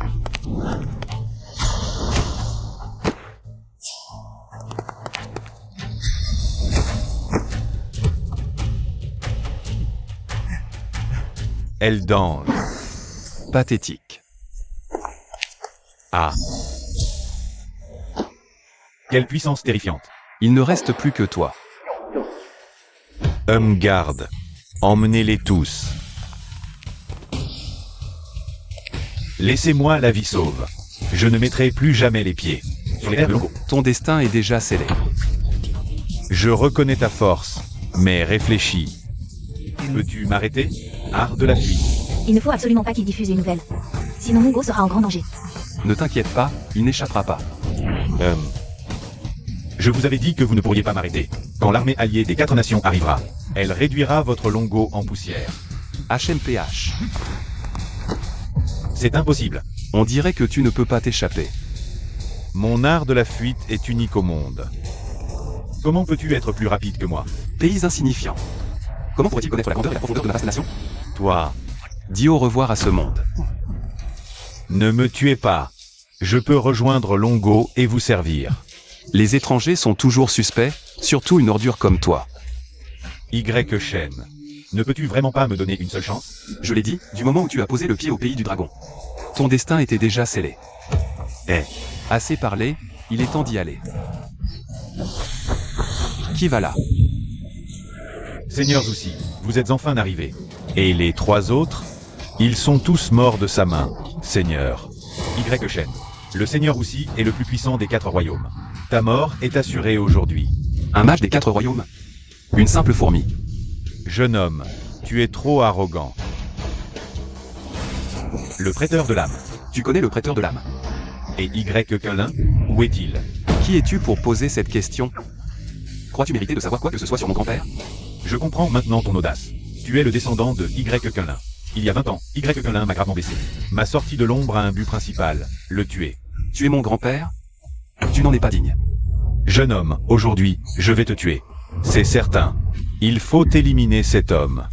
Elle dange. Pathétique. Ah. Quelle puissance terrifiante. Il ne reste plus que toi. Garde. Emmenez-les tous. Laissez-moi la vie sauve. Je ne mettrai plus jamais les pieds sur les terres de Longo. Ton destin est déjà scellé. Je reconnais ta force, mais réfléchis. Peux-tu m'arrêter? Art de la fuite. Il ne faut absolument pas qu'il diffuse les nouvelles. Sinon Mungo sera en grand danger. Ne t'inquiète pas, il n'échappera pas. Je vous avais dit que vous ne pourriez pas m'arrêter. Quand l'armée alliée des 4 nations arrivera, elle réduira votre Longo en poussière. HMPH. C'est impossible. On dirait que tu ne peux pas t'échapper. Mon art de la fuite est unique au monde. Comment peux-tu être plus rapide que moi? Pays insignifiant. Comment pourrait-il connaître la grandeur et la profondeur de ma vaste nation? Toi, Dis au revoir à ce monde. ne me tuez pas. Je peux rejoindre Longo et vous servir. Les étrangers sont toujours suspects, surtout une ordure comme toi. Y Shen. Ne peux-tu vraiment pas me donner une seule chance? Je l'ai dit, du moment où tu as posé le pied au pays du dragon. Ton destin était déjà scellé. Assez parlé, il est temps d'y aller. Qui va là? Seigneur Zoussi, vous êtes enfin arrivé. Et les 3 autres? Ils sont tous morts de sa main, Seigneur. Y. Shen. Le Seigneur Zoussi est le plus puissant des 4 royaumes. Ta mort est assurée aujourd'hui. Un mage des 4 royaumes? Une simple fourmi. Jeune homme, tu es trop arrogant. Le prêteur de l'âme. Tu connais le prêteur de l'âme? Et Y. Quelin, où est-il? Qui es-tu pour poser cette question? Crois-tu mériter de savoir quoi que ce soit sur mon grand-père? Je comprends maintenant ton audace. Tu es le descendant de Y. Quelin. Il y a 20 ans, Y. Quelin m'a gravement blessé. Ma sortie de l'ombre a un but principal, le tuer. Tu es mon grand-père? Tu n'en es pas digne. Jeune homme, aujourd'hui, je vais te tuer. C'est certain. Il faut éliminer cet homme.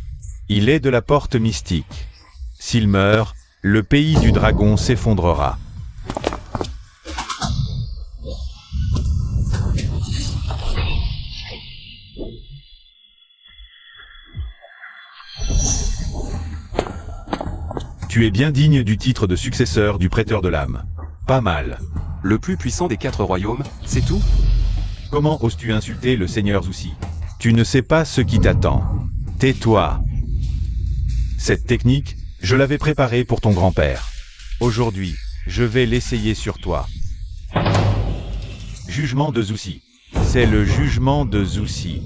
Il est de la porte mystique. S'il meurt, le pays du dragon s'effondrera. Tu es bien digne du titre de successeur du prêteur de l'âme. Pas mal. Le plus puissant des 4 royaumes, c'est tout? Comment oses-tu insulter le Seigneur Zoussi? Tu ne sais pas ce qui t'attend. Tais-toi. Cette technique, je l'avais préparée pour ton grand-père. Aujourd'hui, je vais l'essayer sur toi. Jugement de Zoussi. C'est le jugement de Zoussi.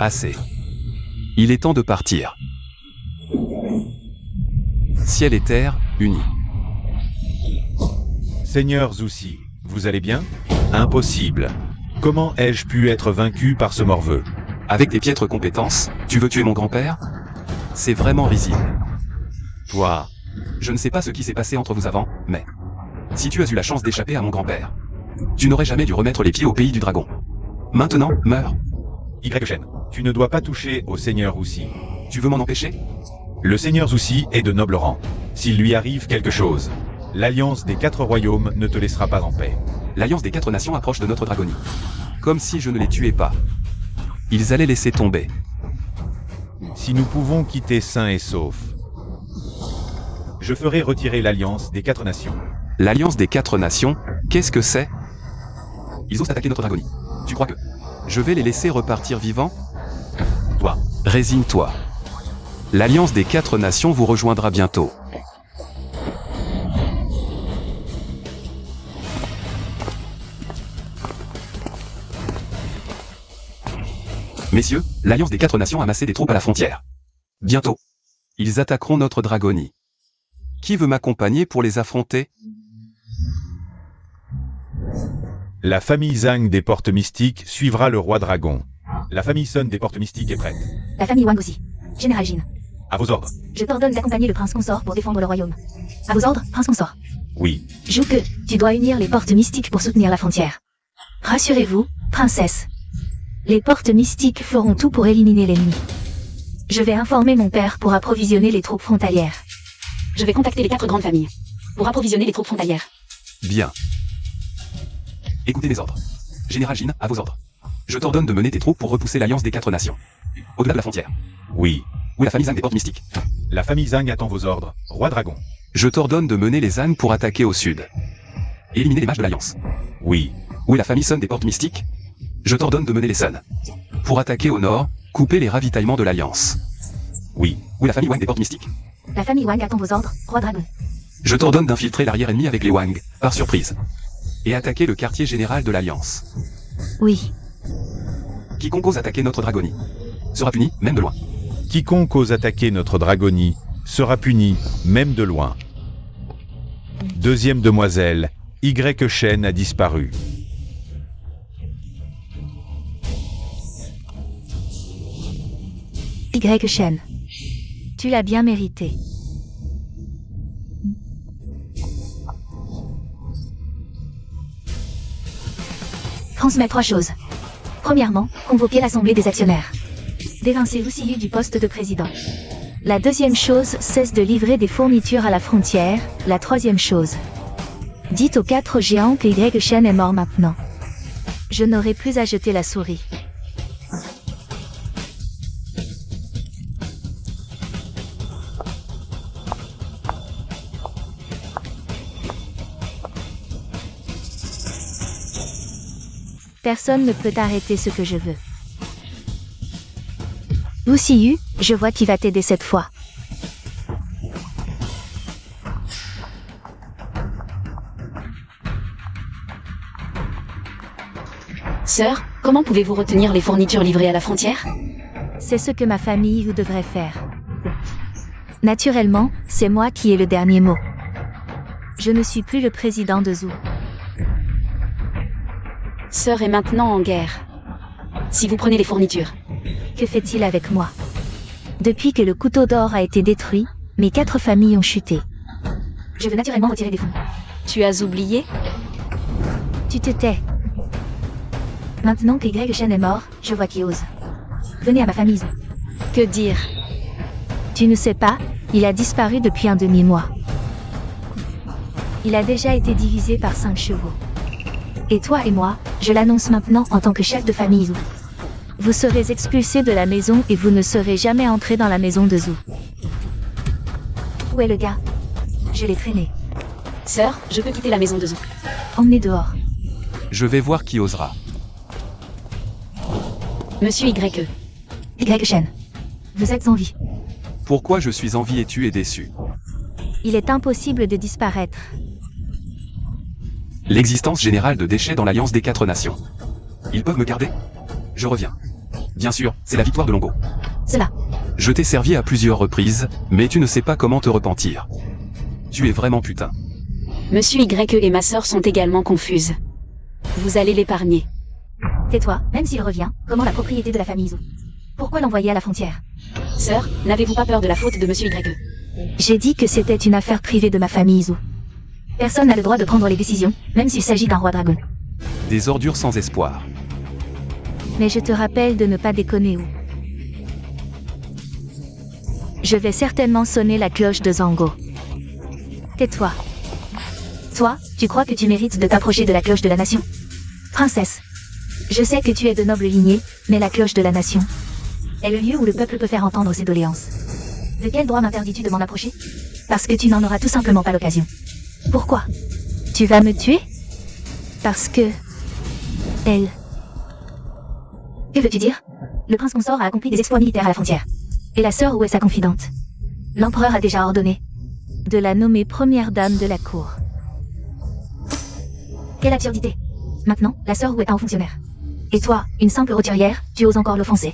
Assez. Il est temps de partir. Ciel et terre, unis. Seigneur Zoussi, vous allez bien? Impossible. Comment ai-je pu être vaincu par ce morveux? Avec tes piètres compétences, tu veux tuer mon grand-père? C'est vraiment risible. Toi, Je ne sais pas ce qui s'est passé entre vous avant, mais... Si tu as eu la chance d'échapper à mon grand-père, tu n'aurais jamais dû remettre les pieds au pays du dragon. Maintenant, meurs. Y. Shen, tu ne dois pas toucher au Seigneur Zoussi. Tu veux m'en empêcher? Le Seigneur Zoussi est de noble rang. S'il lui arrive quelque chose, l'Alliance des 4 royaumes ne te laissera pas en paix. L'Alliance des 4 nations approche de notre dragonie. Comme si je ne les tuais pas. Ils allaient laisser tomber. Si nous pouvons quitter sains et saufs, je ferai retirer l'Alliance des 4 nations. L'Alliance des 4 nations, qu'est-ce que c'est? Ils osent attaquer notre dragonie. Tu crois que je vais les laisser repartir vivants? Toi, Résigne-toi. L'Alliance des 4 nations vous rejoindra bientôt. Messieurs, l'Alliance des 4 nations a amassé des troupes à la frontière. Bientôt, ils attaqueront notre dragonie. Qui veut m'accompagner pour les affronter? la famille Zhang des portes mystiques suivra le roi dragon. La famille Sun des portes mystiques est prête. La famille Wang aussi. Général Jin. À vos ordres. Je t'ordonne d'accompagner le prince consort pour défendre le royaume. À vos ordres, prince consort. Oui. Zhuge, tu dois unir les portes mystiques pour soutenir la frontière. Rassurez-vous, princesse. Les portes mystiques feront tout pour éliminer l'ennemi. Je vais informer mon père pour approvisionner les troupes frontalières. Je vais contacter les 4 grandes familles pour approvisionner les troupes frontalières. Bien. Écoutez mes ordres. Général Jin, à vos ordres. Je t'ordonne de mener tes troupes pour repousser l'Alliance des 4 nations. Au-delà de la frontière. Oui. Où est la famille Zhang des portes mystiques? La famille Zhang attend vos ordres, roi dragon. Je t'ordonne de mener les Zhang pour attaquer au sud. Et éliminer les mages de l'Alliance. Oui. Où est la famille Sun des portes mystiques? Je t'ordonne de mener les Sun. Pour attaquer au nord, couper les ravitaillements de l'Alliance. Oui. Où est la famille Wang des portes mystiques? La famille Wang attend vos ordres, roi dragon. Je t'ordonne d'infiltrer l'arrière ennemi avec les Wang, par surprise. Et attaquer le quartier général de l'Alliance. Oui. Quiconque ose attaquer notre dragonie sera puni, même de loin. Quiconque ose attaquer notre dragonie sera puni, même de loin. Deuxième demoiselle, Y. Shen a disparu. Y. Shen. Tu l'as bien mérité. Transmets 3 choses. Premièrement, convoquer l'assemblée des actionnaires. D'évincer Lucie du poste de président. La deuxième chose, cesse de livrer des fournitures à la frontière. La troisième chose. Dites aux 4 géants que Y. Shen est mort maintenant. Je n'aurai plus à jeter la souris. Personne ne peut arrêter ce que je veux. Wu Xiyu, je vois qui va t'aider cette fois. Sœur, comment pouvez-vous retenir les fournitures livrées à la frontière? C'est ce que ma famille vous devrait faire. Naturellement, c'est moi qui ai le dernier mot. Je ne suis plus le président de Zhou. Sœur est maintenant en guerre. Si vous prenez les fournitures, Que fait-il avec moi? Depuis que le couteau d'or a été détruit, mes 4 familles ont chuté. Je veux naturellement retirer des fonds. tu as oublié? Tu te tais. Maintenant que Greg Shen est mort, je vois qui ose. Venez à ma famille. Que dire? Tu ne sais pas, il a disparu depuis un demi-mois. Il a déjà été divisé par 5 chevaux. Et toi et moi, je l'annonce maintenant en tant que chef de famille Zhou. Vous serez expulsés de la maison et vous ne serez jamais entrés dans la maison de Zhou. Où est le gars? Je l'ai traîné. Sœur, je peux quitter la maison de Zhou. Emmenez dehors. Je vais voir qui osera. Monsieur YE. Greg Shen. Vous êtes en vie. Pourquoi je suis en vie et tu es déçu? Il est impossible de disparaître. L'existence générale de déchets dans l'Alliance des 4 nations. Ils peuvent me garder? Je reviens. Bien sûr, c'est la victoire de Longo. Cela. Je t'ai servi à plusieurs reprises, mais tu ne sais pas comment te repentir. Tu es vraiment putain. Monsieur YE et ma sœur sont également confuses. Vous allez l'épargner. Tais-toi, même s'il revient, comment la propriété de la famille Zhou? Pourquoi l'envoyer à la frontière? Sœur, n'avez-vous pas peur de la faute de Monsieur YE? J'ai dit que c'était une affaire privée de ma famille Zhou. Personne n'a le droit de prendre les décisions, même s'il s'agit d'un roi dragon. Des ordures sans espoir. Mais je te rappelle de ne pas déconner Wu. Je vais certainement sonner la cloche de Zango. Tais-toi. Toi, tu crois que tu mérites de t'approcher de la cloche de la nation? Princesse. Je sais que tu es de noble lignée, mais la cloche de la nation est le lieu où le peuple peut faire entendre ses doléances. De quel droit m'interdis-tu de m'en approcher? Parce que tu n'en auras tout simplement pas l'occasion. Pourquoi? Tu vas me tuer? Parce que... Elle... Que veux-tu dire? Le prince consort a accompli des exploits militaires à la frontière. Et la sœur où est sa confidente? L'empereur a déjà ordonné de la nommer première dame de la cour. Quelle absurdité! Maintenant, la sœur où est un haut fonctionnaire. Et toi, une simple roturière, tu oses encore l'offenser.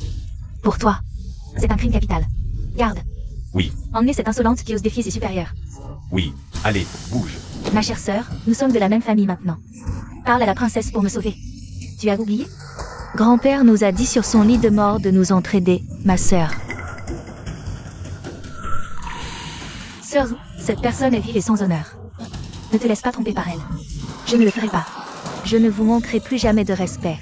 Pour toi, c'est un crime capital. Garde. Oui, Emmenez cette insolente qui ose défier ses supérieurs. oui, allez, bouge. Ma chère sœur, nous sommes de la même famille maintenant. Parle à la princesse pour me sauver. Tu as oublié? Grand-père nous a dit sur son lit de mort de nous entraider, ma sœur. Sœur Zhou, cette personne est vive et sans honneur. Ne te laisse pas tromper par elle. Je ne le ferai pas. Je ne vous manquerai plus jamais de respect.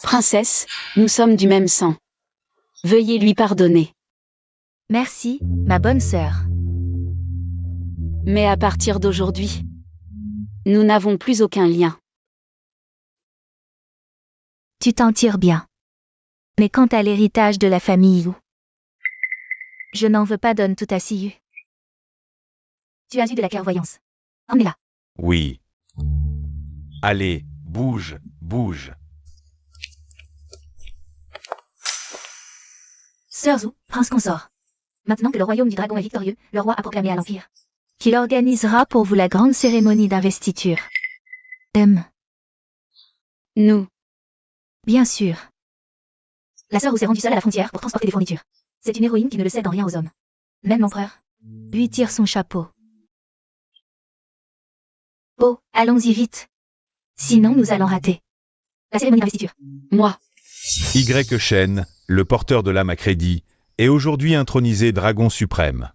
Princesse, nous sommes du même sang. Veuillez lui pardonner. Merci, ma bonne sœur. Mais à partir d'aujourd'hui, nous n'avons plus aucun lien. Tu t'en tires bien. Mais quant à l'héritage de la famille Wu, je n'en veux pas donne tout à Siyu. Tu as eu de la clairvoyance. Emmenez-la. Oui. Allez, bouge, bouge. Sœur Zhou, prince consort. Maintenant que le royaume du dragon est victorieux, le roi a proclamé à l'Empire qu'il organisera pour vous la grande cérémonie d'investiture. Nous. Bien sûr. La sœur Wu s'est rendue seule à la frontière pour transporter des fournitures. C'est une héroïne qui ne le cède en rien aux hommes. Même l'empereur Lui tire son chapeau. Oh, allons-y vite. Sinon nous allons rater la cérémonie d'investiture. Moi. Y Shen, le porteur de l'âme à crédit, est aujourd'hui intronisé dragon suprême.